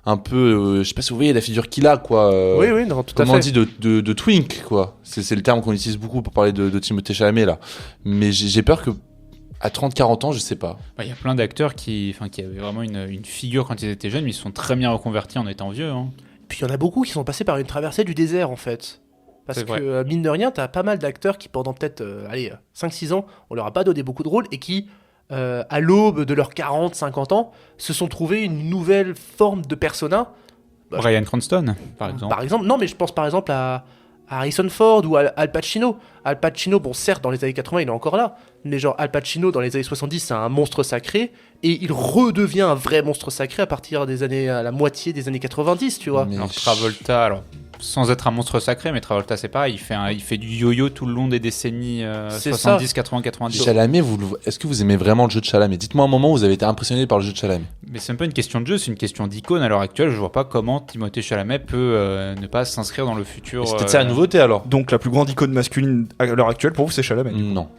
un peu, je sais pas si vous voyez la figure qu'il a, quoi. Oui, non, tout à Comment on fait. dit de twink, quoi. C'est le terme qu'on utilise beaucoup pour parler de Timothée Chalamet, là. Mais j'ai peur que, à 30-40 ans, je sais pas. Il y a plein d'acteurs qui avaient vraiment une figure quand ils étaient jeunes, mais ils se sont très bien reconvertis en étant vieux. Hein. Puis il y en a beaucoup qui sont passés par une traversée du désert en fait. Parce C'est que, vrai. mine de rien, t'as pas mal d'acteurs qui, pendant peut-être 5-6 ans, on leur a pas donné beaucoup de rôles et qui, à l'aube de leurs 40-50 ans, se sont trouvés une nouvelle forme de persona. Bah, Bryan Cranston, par exemple. Par exemple, non, mais je pense par exemple à Harrison Ford ou Al Pacino. Al Pacino, bon, certes, dans les années 80, il est encore là, mais genre Al Pacino, dans les années 70, c'est un monstre sacré, et il redevient un vrai monstre sacré à la moitié des années 90, tu vois. Mais Alors Travolta, sans être un monstre sacré, mais Travolta c'est pareil, il fait du yo-yo tout le long des décennies C'est 70, ça. 80, 90. Chalamet, est-ce que vous aimez vraiment le jeu de Chalamet? Dites-moi un moment où vous avez été impressionné par le jeu de Chalamet. Mais c'est un peu une question de jeu, c'est une question d'icône à l'heure actuelle. Je vois pas comment Timothée Chalamet peut ne pas s'inscrire dans le futur. C'est peut-être ça la nouveauté alors. Donc la plus grande icône masculine à l'heure actuelle pour vous c'est Chalamet. Non.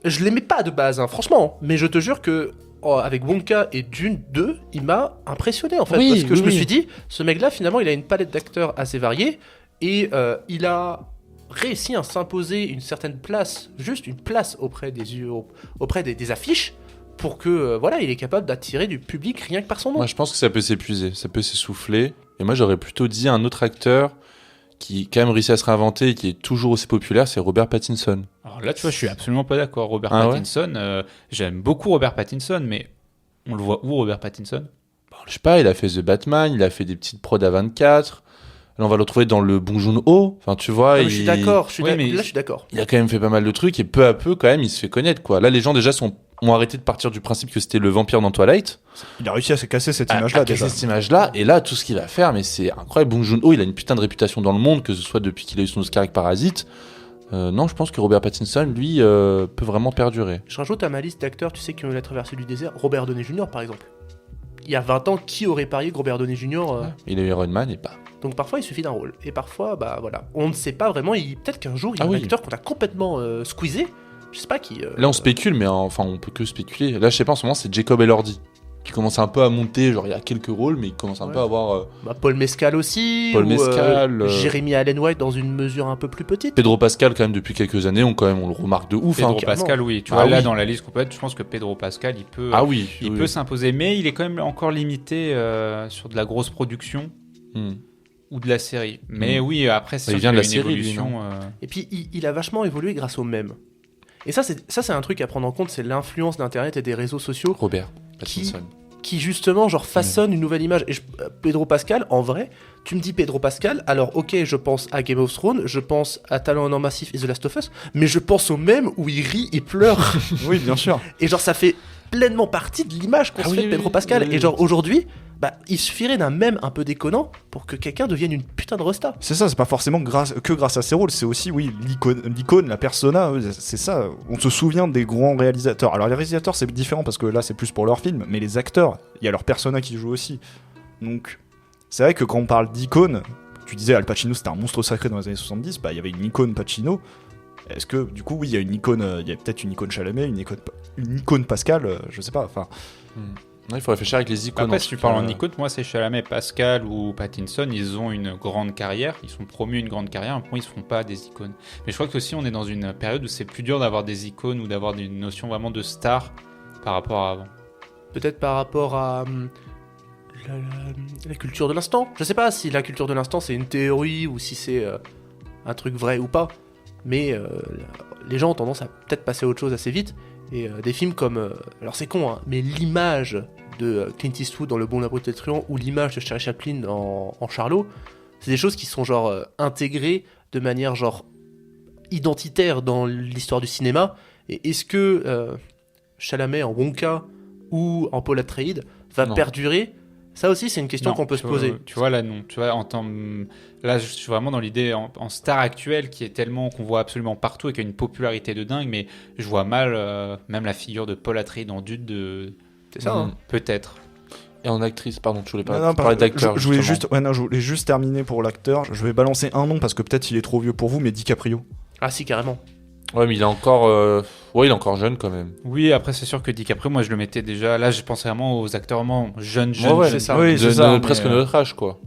Je l'aimais pas de base, hein, franchement, mais je te jure que avec Wonka et Dune 2, il m'a impressionné en fait, Oui, parce que je me oui. suis dit, ce mec-là, finalement, il a une palette d'acteurs assez variée, et il a réussi à s'imposer une certaine place, juste une place auprès des affiches, pour que, voilà, il est capable d'attirer du public rien que par son nom. Moi, je pense que ça peut s'épuiser, ça peut s'essouffler. Et moi, j'aurais plutôt dit un autre acteur qui, quand même, réussit à se réinventer et qui est toujours aussi populaire, c'est Robert Pattinson. Alors là, tu vois, je suis absolument pas d'accord. Robert Ah ouais Pattinson, j'aime beaucoup Robert Pattinson, mais on le voit où, Robert Pattinson? Bon, je sais pas, il a fait The Batman, il a fait des petites prods à 24. Là, on va le retrouver dans le Bong Joon-ho. Enfin, tu vois, Non, mais je suis d'accord, Oui, mais- là je suis d'accord. il a quand même fait pas mal de trucs et peu à peu, quand même, il se fait connaître, quoi. Là, les gens, déjà, ont arrêté de partir du principe que c'était le vampire dans Twilight. Il a réussi à se casser cette À image-là casser déjà. cette image-là, et là, tout ce qu'il va faire, mais c'est incroyable. Bong Joon-ho, il a une putain de réputation dans le monde, que ce soit depuis qu'il a eu son Oscar avec Parasite. Non, je pense que Robert Pattinson, lui, peut vraiment perdurer. Je rajoute à ma liste d'acteurs, tu sais, qui ont eu la traversée du désert, Robert Downey Jr. par exemple. Il y a 20 ans, qui aurait parié que Robert Downey Jr. Il a eu Iron Man et pas. Donc parfois il suffit d'un rôle. Et parfois, bah voilà, on ne sait pas vraiment. Peut-être qu'un jour il y a Ah un oui. acteur qu'on a complètement squeezé. Je sais pas qui. Là, on spécule, mais enfin, on peut que spéculer. Là, je sais pas, en ce moment, c'est Jacob Elordi qui commence un peu à monter. Genre, il y a quelques rôles, mais il commence un Ouais. peu à avoir Paul Mescal aussi. Paul ou, Mescal, Jeremy Allen White dans une mesure un peu plus petite. Pedro Pascal, quand même, depuis quelques années, on le remarque de ouf. Pedro hein. carrément. Pascal, oui. Tu Ah vois, là, oui. dans la liste complète, je pense que Pedro Pascal, il peut, Ah oui. il oui, peut oui. s'imposer. Mais il est quand même encore limité sur de la grosse production Hmm. ou de la série. Mais Mm. oui, après, c'est Il sûr vient de qu'il y a la une série, lui, évolution. Et puis il a vachement évolué grâce au mème. Et ça c'est un truc à prendre en compte, c'est l'influence d'Internet et des réseaux sociaux Robert Pattinson. qui justement genre façonne une nouvelle image. Et Pedro Pascal, en vrai, tu me dis Pedro Pascal, alors ok, je pense à Game of Thrones, je pense à Talent en or massif et The Last of Us, mais je pense au même où il rit et pleure. Oui, bien sûr. Et genre ça fait pleinement partie de l'image qu'on Ah se oui, fait de oui, Pedro Pascal. oui, oui. Et genre aujourd'hui, bah il suffirait d'un mème un peu déconnant pour que quelqu'un devienne une putain de resta. C'est ça, c'est pas forcément que grâce à ses rôles, c'est aussi, oui, l'icône, la persona, c'est ça. On se souvient des grands réalisateurs. Alors les réalisateurs, c'est différent parce que là, c'est plus pour leur film, mais les acteurs, il y a leur persona qui joue aussi. Donc, c'est vrai que quand on parle d'icône, tu disais Al Pacino, c'était un monstre sacré dans les années 70, bah il y avait une icône Pacino. Est-ce que, du coup, oui, il y a une icône, il y a peut-être une icône Chalamet, une icône Pascal, je sais pas, enfin... Ouais, il faut réfléchir avec les icônes. Après, en si tout tu parles cas. en icône, moi, c'est Chalamet, Pascal ou Pattinson, ils ont une grande carrière, ils sont promus une grande carrière, mais pour moi, ils ne font pas des icônes. Mais je crois que aussi, on est dans une période où c'est plus dur d'avoir des icônes ou d'avoir une notion vraiment de star par rapport à avant. Peut-être par rapport à la culture de l'instant. Je sais pas si la culture de l'instant c'est une théorie ou si c'est un truc vrai ou pas. Mais les gens ont tendance à peut-être passer à autre chose assez vite. Et des films comme... alors c'est con, hein, mais l'image de Clint Eastwood dans Le Bon, la Brute et le Truand ou l'image de Charlie Chaplin en Charlot, c'est des choses qui sont genre intégrées de manière genre identitaire dans l'histoire du cinéma. Et est-ce que Chalamet en Wonka ou en Paul Atreides va Non. perdurer? Ça aussi, c'est une question Non, qu'on peut se tu vois, poser. Tu vois, là, non. Tu vois, là, je suis vraiment dans l'idée en star actuelle qui est tellement qu'on voit absolument partout et qui a une popularité de dingue, mais je vois mal même la figure de Paul Atreides dans Dune de. C'est ça, hein. Mm. Peut-être. Et en actrice, pardon, tu voulais Non, parler pardon, d'acteur. je voulais justement. juste, ouais, non, je voulais juste terminer pour l'acteur. Je vais balancer un nom parce que peut-être il est trop vieux pour vous, mais DiCaprio. Ah si, carrément. Ouais, mais il est encore, il est encore jeune quand même. Oui, après, c'est sûr que DiCaprio, moi, je le mettais déjà. Là, je pensais vraiment aux acteurs vraiment jeunes. Ouais, c'est ça. Oui, c'est ça. Presque mais, notre âge, quoi.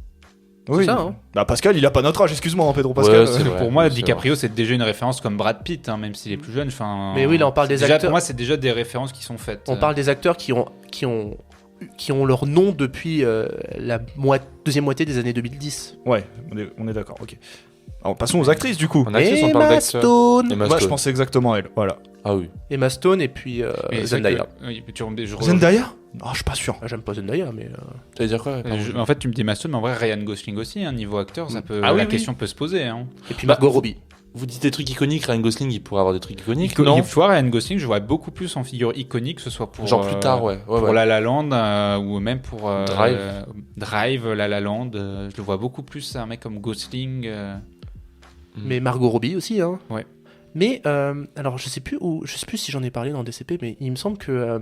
Oui. ça, hein. Bah Pascal, il a pas notre âge, excuse-moi, hein, Pedro Pascal. Ouais, c'est vrai. Pour moi, c'est DiCaprio, c'est déjà une référence comme Brad Pitt, hein, même s'il est plus jeune. Enfin, Mais oui, là, on parle c'est des déjà, acteurs. Pour moi, c'est déjà des références qui sont faites. On parle des acteurs qui ont leur nom depuis la deuxième moitié des années 2010. Ouais, on est d'accord, ok. Alors, passons aux actrices du coup. En actrice, on parle Emma d'acteurs. Stone. Emma Moi, je Stone. pensais exactement à elle. Voilà. Ah oui. Emma Stone et puis Mais c'est Zendaya. que- oui, Zendaya? Ah, je suis pas sûr. Ah, j'aime pas Zendaya, mais... Tu vas dire quoi pardon En fait, tu me dis Emma Stone, mais en vrai, Ryan Gosling aussi, niveau acteur, ça peut, Ah oui, la oui. question peut se poser. Hein. Et puis Margot Robbie. Vous dites des trucs iconiques, Ryan Gosling, il pourrait avoir des trucs iconiques, Tu non vois, Ryan Gosling, je vois beaucoup plus en figure iconique, que ce soit pour. Genre plus tard, ouais. Pour La La Land ou même pour. Drive. Drive, La La Land. Je le vois beaucoup plus, un mec comme Gosling. Mais Margot Robbie aussi, hein. Ouais. Mais, alors, je sais plus si j'en ai parlé dans DCP, mais il me semble que,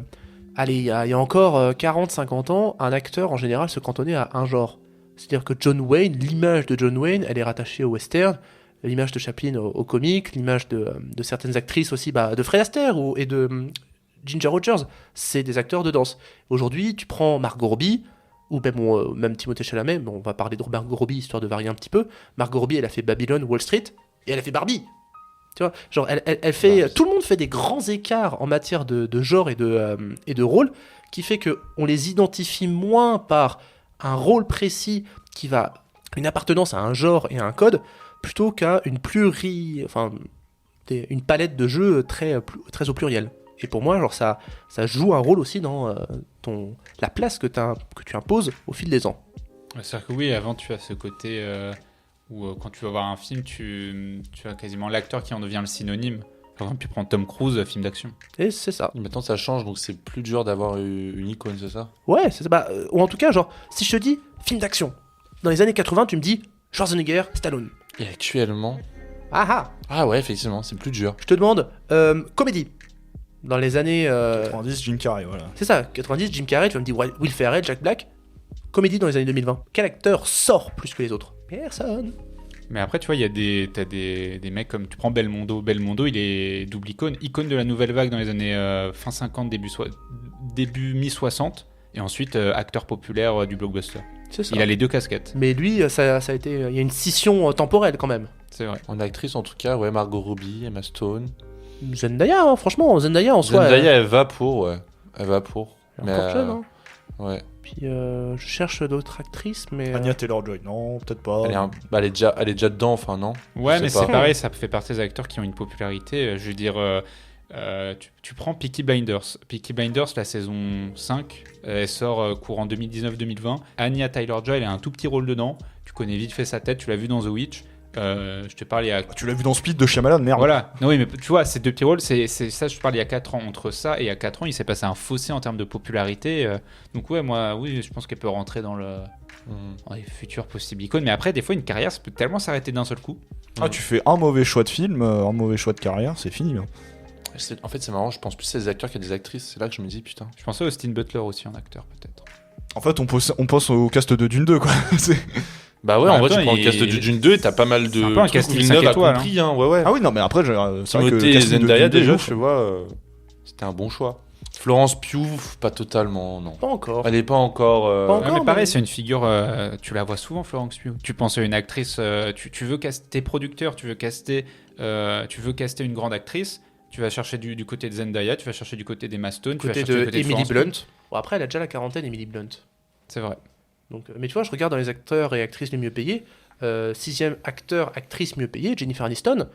allez, il y a encore 40-50 ans, un acteur, en général, se cantonnait à un genre. C'est-à-dire que John Wayne, l'image de John Wayne, elle est rattachée au western, l'image de Chaplin au comique, l'image de certaines actrices aussi, de Fred Astaire et de Ginger Rogers, c'est des acteurs de danse. Aujourd'hui, tu prends Margot Robbie, ou même Timothée Chalamet, on va parler de Margot Robbie, histoire de varier un petit peu. Margot Robbie, elle a fait Babylon, Wall Street, et elle a fait Barbie. Tu vois, genre, elle fait... Tout le monde fait des grands écarts en matière de genre et de rôle, qui fait qu'on les identifie moins par un rôle précis qui va... une appartenance à un genre et à un code, plutôt qu'à une une palette de jeux très au pluriel. Et pour moi, genre, ça joue un rôle aussi dans la place que tu imposes au fil des ans. C'est-à-dire que oui, avant, tu as ce côté où quand tu vas voir un film, tu as quasiment l'acteur qui en devient le synonyme. Par exemple, tu prends Tom Cruise, film d'action. Et c'est ça. Maintenant, ça change, donc c'est plus dur d'avoir une icône, c'est ça? Ouais, c'est ça. Ou en tout cas, genre, si je te dis film d'action, dans les années 80, tu me dis Schwarzenegger, Stallone. Et actuellement... Ah ouais, effectivement, c'est plus dur. Je te demande comédie. Dans les années... 90, Jim Carrey, voilà. C'est ça, 90, Jim Carrey, tu vas me dire Will Ferrell, Jack Black. Comédie dans les années 2020. Quel acteur sort plus que les autres? Personne. Mais après, tu vois, t'as des mecs comme, tu prends Belmondo. Belmondo, il est double icône de la nouvelle vague dans les années fin 50, début mi-60. Et ensuite, acteur populaire du blockbuster. C'est ça. Il a les deux casquettes. Mais lui, ça a été... Il y a une scission temporelle quand même. C'est vrai. En actrice, en tout cas, ouais, Margot Robbie, Emma Stone. Zendaya, hein, franchement, Zendaya en soi... Zendaya, elle va pour, ouais. Elle va pour. elle est encore jeune, hein. Ouais. Puis je cherche d'autres actrices, mais... Anya Taylor-Joy, non, peut-être pas. Elle est déjà dedans, enfin, non? Ouais, Je mais sais pas. c'est pareil, ça fait partie des acteurs qui ont une popularité. Je veux dire, tu prends Peaky Blinders. Peaky Blinders, la saison 5, elle sort courant 2019-2020. Anya Taylor-Joy, elle a un tout petit rôle dedans. Tu connais vite fait sa tête, tu l'as vu dans The Witch. Je te parle il y a... Tu l'as vu dans Speed de Shyamalan, merde. Voilà. Non, oui, mais tu vois, ces deux petits rôles, c'est ça, je te parle il y a 4 ans. Entre ça et il y a 4 ans, il s'est passé un fossé en termes de popularité. Donc ouais, oui, je pense qu'elle peut rentrer dans les futures possibles icônes. Mais après, des fois, une carrière, ça peut tellement s'arrêter d'un seul coup. Ah, tu fais un mauvais choix de film, un mauvais choix de carrière, c'est fini. Hein. En fait, c'est marrant, je pense plus à des acteurs qu'à des actrices. C'est là que je me dis, putain. Je pensais à Austin Butler aussi en acteur, peut-être. En fait, on pense au cast de Dune 2, quoi. Bah ouais, En en même vrai, temps, tu prends le cast de Dune 2 et t'as pas mal de. C'est un peu un trucs où casting Villeneuve 5 a étoiles, compris, hein, ouais. Ah oui, non, mais après, c'est vrai que le Timothée et casting de Zendaya, Dune 2 est déjà, ouf. tu vois, c'était un bon choix. Florence Pugh, pas totalement, non. Pas encore. Elle est pas encore. Pas Ouais, encore, mais pareil, mais- c'est une figure, tu la vois souvent, Florence Pugh. Tu penses à une actrice, tu veux caster tes producteurs, tu veux caster une grande actrice, tu vas chercher du côté de Zendaya, tu vas chercher du côté d'Emma Stone, tu vas Côté chercher du de côté de Emily Florence Blunt. Pugh. Bon, après, elle a déjà la quarantaine, Emily Blunt. C'est vrai. Donc, mais tu vois, je regarde dans les acteurs et actrices les mieux payés. 6e acteur, actrice mieux payée, Jennifer Aniston.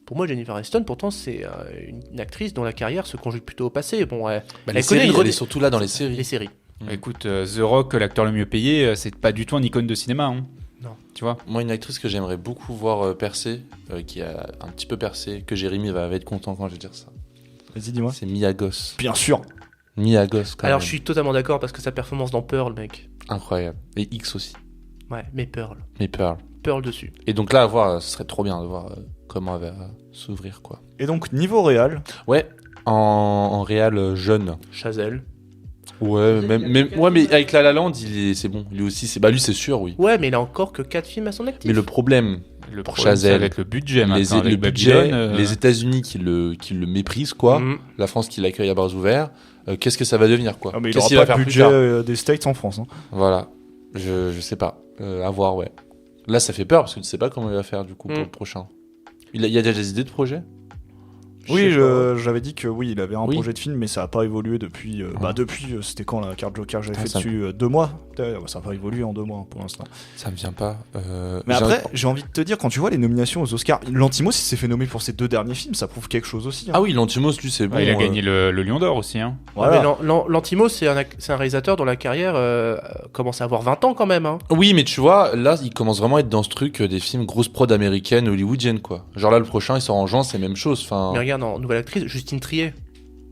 Pour moi, Jennifer Aniston, pourtant, c'est une actrice dont la carrière se conjugue plutôt au passé. Bon, Bah, elle les connaît séries, une elle est surtout là dans les séries. les séries. Écoute, The Rock, l'acteur le mieux payé, c'est pas du tout un icône de cinéma. Hein. Non. Tu vois. Moi, une actrice que j'aimerais beaucoup voir percer, qui a un petit peu percé, que Jérémy va être content quand je vais dire ça. Vas-y, dis-moi. C'est Mia Goth. Bien sûr. Mia Goth, quand Alors, même. je suis totalement d'accord parce que sa performance dans Pearl, mec. Incroyable. Et X aussi. Ouais, mais Pearl. Mais Pearl. Pearl dessus. Et donc là, à voir, ce serait trop bien de voir comment elle va s'ouvrir, quoi. Et donc, niveau réal, Ouais, en réal jeune. Chazelle. Ouais, ouais, mais avec La La Land, c'est bon. Lui aussi, lui, c'est sûr, oui. Ouais, mais il a encore que 4 films à son actif. Mais le problème, Le Pour problème, Chazelle, ça va être le budget le maintenant. avec budget, Babylone, les États-Unis qui le méprisent, quoi. Mhm. La France qui l'accueille à bras ouverts. Qu'est-ce que ça va devenir, quoi? ah, mais il Qu'est-ce aura qu'il pas va faire le plus budget tard des States en France. Hein. Voilà. Je sais pas. À voir, ouais. Là, ça fait peur parce que tu sais pas comment il va faire, du coup, pour le prochain. Il y a déjà des idées de projet? Oui, Je sais pas. j'avais dit que oui, il avait un Oui. projet de film, mais ça a pas évolué depuis. Ouais. Depuis, c'était quand la carte Joker j'avais Ah, fait ça- dessus 2 mois. Ça a pas évolué en 2 mois pour l'instant. Ça me vient pas. Mais j'ai- après, j'ai envie de te dire, quand tu vois les nominations aux Oscars, Lantimos, il s'est fait nommer pour ses 2 derniers films, ça prouve quelque chose aussi. Hein. Ah oui, Lantimos, lui, c'est bon. Ouais, il a gagné le Lion d'Or aussi. Hein. Voilà. Ouais, mais Lantimos, c'est un réalisateur dont la carrière commence à avoir 20 ans quand même. Hein. Oui, mais tu vois, là, il commence vraiment à être dans ce truc des films grosses prod américaines, hollywoodiennes, quoi. Genre là, le prochain, il sort en juin, c'est la même chose. Enfin, Mais regarde, en nouvelle actrice, Justine Triet.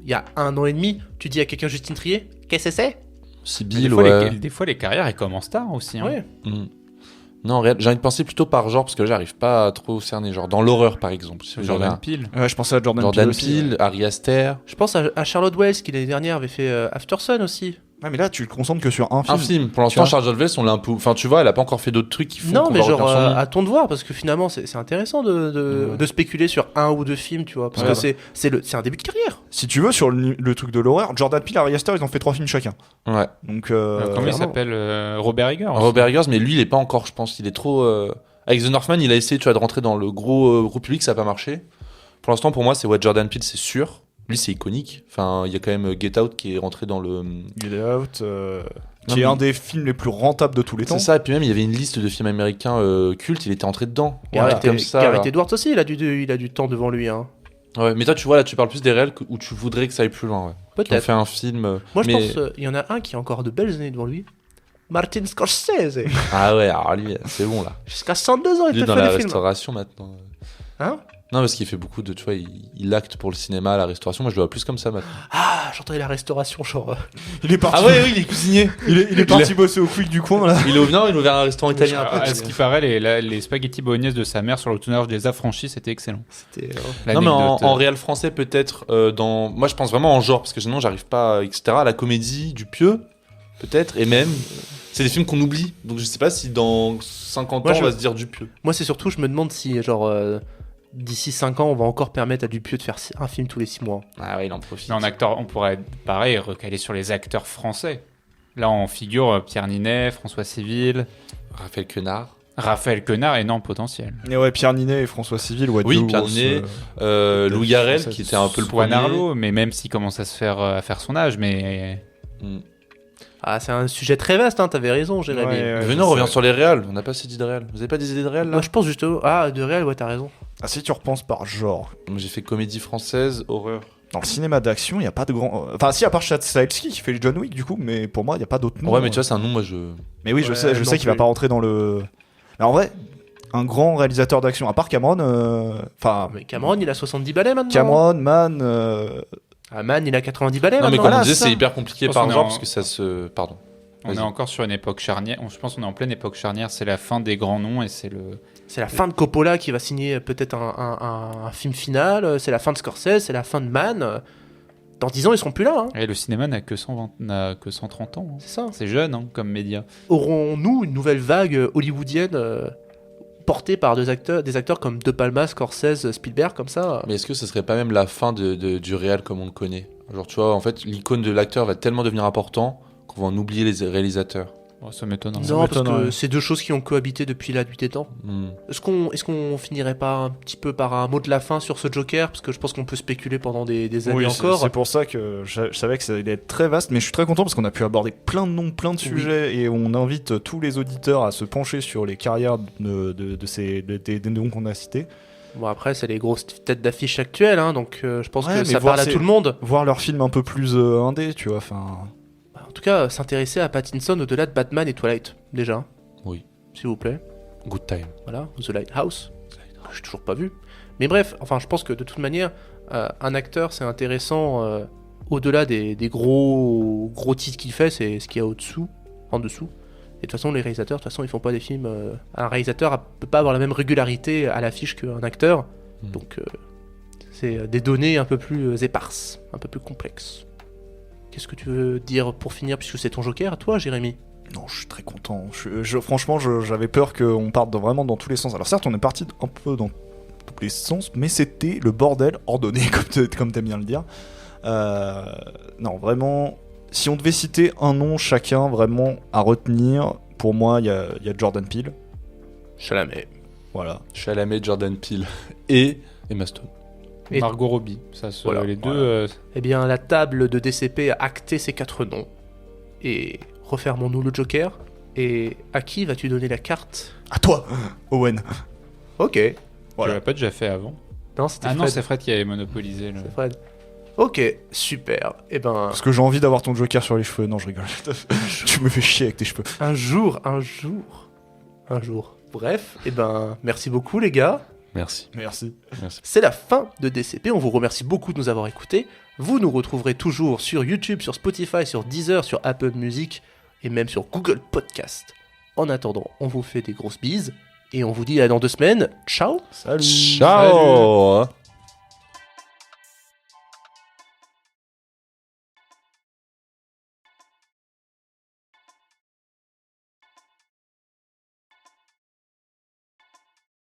Il y a 1 an et demi, tu dis à quelqu'un Justine Triet, qu'est-ce que c'est Sibyl, Des fois, ouais. des fois, les carrières, elles commencent tard aussi. Hein. Ouais. Mm. Non, j'ai envie de penser plutôt par genre, parce que là, j'arrive pas à trop cerner. Genre dans l'horreur, par exemple. Si vous avez Jordan un- Peele. Ouais, je pensais à Jordan Peele. Jordan aussi, Peele, Ari Aster. Je pense à Charlotte Wells qui l'année dernière avait fait After Sun aussi. Ouais, mais là, tu te concentres que sur un film. Un film. Pour Tu l'instant, vois. Charlotte Wells, on l'a un peu. Enfin, tu vois, elle a pas encore fait d'autres trucs qui font. Non, qu'on mais va genre retenir son nom. attends de voir parce que finalement c'est intéressant de spéculer sur 1 ou 2 films, tu vois, parce Ouais, que c'est un début de carrière. Si tu veux, sur le truc de l'horreur, Jordan Peele et Ari Aster, ils ont fait 3 films chacun. Ouais. Donc, Comment il clairement. s'appelle Robert Eggers. aussi. Robert Eggers, mais lui, il est pas encore, je pense. Il est trop. Avec The Northman, il a essayé, tu vois, de rentrer dans le gros public, ça a pas marché. Pour l'instant, pour moi, c'est Jordan Peele, c'est sûr. Lui, c'est iconique. Enfin, il y a quand même Get Out qui est rentré dans le. Get Out, Non, qui est mais- un des films les plus rentables de tous les temps. C'est ça, et puis même, il y avait une liste de films américains cultes, il était entré dedans. Gareth, comme ça. Gareth là. Edwards aussi, il a du temps devant lui. Hein. Ouais, mais toi, tu vois, là, tu parles plus des réels où tu voudrais que ça aille plus loin. Ouais. Tu Peut-être. fait un film. Moi, je mais- pense il y en a un qui a encore de belles années devant lui. Martin Scorsese. Ah ouais, alors lui, c'est bon là. Jusqu'à 102 ans, il Lui, te dans fait la des films. restauration maintenant. Hein Non, parce qu'il fait beaucoup de. Tu vois, il acte pour le cinéma, la restauration. Moi, je le vois plus comme ça maintenant. Ah, j'entendais la restauration, genre. Il est parti, Ah ouais, oui, il est cuisinier. il est parti bosser au Quick du coin, là. Il est au Nord, il a ouvert un restaurant italien Ah, après. à ce qui paraît, les spaghettis bolognaises de sa mère sur le tournage des affranchis, c'était excellent. C'était. Non, mais en L'anecdote, réel français, peut-être dans. Moi, je pense vraiment en genre, parce que sinon, j'arrive pas, etc. À la comédie, du pieux, peut-être, et même. C'est des films qu'on oublie. Donc, je sais pas si dans 50 Moi, ans, je- on va se dire du pieux. Moi, c'est surtout, je me demande si, genre, d'ici 5 ans, on va encore permettre à Dupieux de faire un film tous les 6 mois. Ah ouais, il en profite. Mais en acteur, on pourrait, pareil, recaler sur les acteurs français. Là, on figure Pierre Ninet, François Civil, Raphaël Quenard. Raphaël Quenard, énorme potentiel. Et ouais, Pierre Ninet et François Civil, ouais, Oui, deux Pierre grosses, Ninet, Louis Garrel, françaises. qui était un peu le Swan premier. Arlo, mais même s'il commence à faire son âge, mais Mm. Ah, c'est un sujet très vaste, hein, t'avais raison, Jérémy. Ouais, Venez, on revient sur les réals. On n'a pas assez dit de réals. Vous avez pas des idées de réals là Moi, je pense justement. Ah, de réel, ouais, t'as raison. Ah, si tu repenses par genre. Moi, j'ai fait comédie française, horreur. Dans le cinéma d'action, il n'y a pas de grand. Enfin, si, à part Chad Stahelski qui fait le John Wick, du coup, mais pour moi, il n'y a pas d'autres noms. Ouais, mais tu vois, c'est un nom, moi je. Mais oui, je Ouais, sais non qu'il va plus. pas rentrer dans le. Mais en vrai, un grand réalisateur d'action, à part Cameron, enfin, Mais Cameron, il a 70 balais maintenant. Cameron, Mann, Ah, Man, il a 90 balais Non, mais maintenant. comme on voilà, disait, c'est ça. c'est hyper compliqué Je pense par qu'on est genre en- parce que ça se. Pardon. on est Vas-y. encore sur une époque charnière. Je pense qu'on est en pleine époque charnière. C'est la fin des grands noms et c'est le. C'est la fin de Coppola qui va signer peut-être un film final. C'est la fin de Scorsese, c'est la fin de Man. Dans 10 ans, ils seront plus là. Hein. Et le cinéma n'a que 130 ans. hein. C'est ça. C'est jeune hein, comme média. Aurons-nous une nouvelle vague hollywoodienne portée par des acteurs comme De Palma, Scorsese, Spielberg, comme ça Mais est-ce que ce serait pas même la fin du réel comme on le connaît? Genre, tu vois, en fait, l'icône de l'acteur va tellement devenir important qu'on va en oublier les réalisateurs. Oh, ça m'étonnerait. Non, parce m'étonnerait. que c'est deux choses qui ont cohabité depuis la nuit des temps. Hmm. Est-ce qu'on finirait pas un petit peu par un mot de la fin sur ce Joker? Parce que je pense qu'on peut spéculer pendant des années oui, encore. c'est pour ça que je savais que ça allait être très vaste, mais je suis très content parce qu'on a pu aborder plein de noms, plein de sujets, et on invite tous les auditeurs à se pencher sur les carrières des noms qu'on a cités, Bon, après, c'est les grosses têtes d'affiche actuelles, hein, donc je pense Ouais, que mais ça voir parle à ces- tout le monde. voir leurs films un peu plus indés, tu vois, enfin. En tout cas, s'intéresser à Pattinson au-delà de Batman et Twilight, déjà. Oui. S'il vous plaît. Good time. Voilà, The Lighthouse. Que j'ai toujours pas vu. Mais bref, enfin, je pense que de toute manière, un acteur, c'est intéressant au-delà des gros titres qu'il fait, c'est ce qu'il y a en dessous. Et de toute façon, les réalisateurs, de toute façon, ils font pas des films. Un réalisateur peut pas avoir la même régularité à l'affiche qu'un acteur. Mm. Donc, c'est des données un peu plus éparses, un peu plus complexes. Qu'est-ce que tu veux dire pour finir, puisque c'est ton Joker, à toi, Jérémy? Non, je suis très content. Franchement, j'avais peur qu'on parte vraiment dans tous les sens. Alors certes, on est parti un peu dans tous les sens, mais c'était le bordel ordonné, comme t'aimes bien le dire. Non, vraiment, si on devait citer un nom chacun vraiment à retenir, pour moi, il y a Jordan Peele. Chalamet. Voilà. Chalamet, Jordan Peele et Emma Stone. Et- Margot Robbie. Voilà, les deux. voilà. Eh bien, la table de DCP a acté ces 4 noms. Et refermons-nous le Joker. Et à qui vas-tu donner la carte? À toi, Owen. Ok. Tu Voilà. l'avais pas déjà fait avant. Non, c'était Ah non, Fred. c'est Fred qui avait monopolisé. C'est Fred. Ok, super. Eh ben, Parce que j'ai envie d'avoir ton Joker sur les cheveux. Non, je rigole. Tu me fais chier avec tes cheveux. un jour. Bref, eh ben, merci beaucoup les gars. Merci. Merci. C'est la fin de DCP, on vous remercie beaucoup de nous avoir écoutés. Vous nous retrouverez toujours sur YouTube, sur Spotify, sur Deezer, sur Apple Music et même sur Google Podcast. En attendant, on vous fait des grosses bises et on vous dit à dans 2 semaines. Ciao. Salut. Ciao.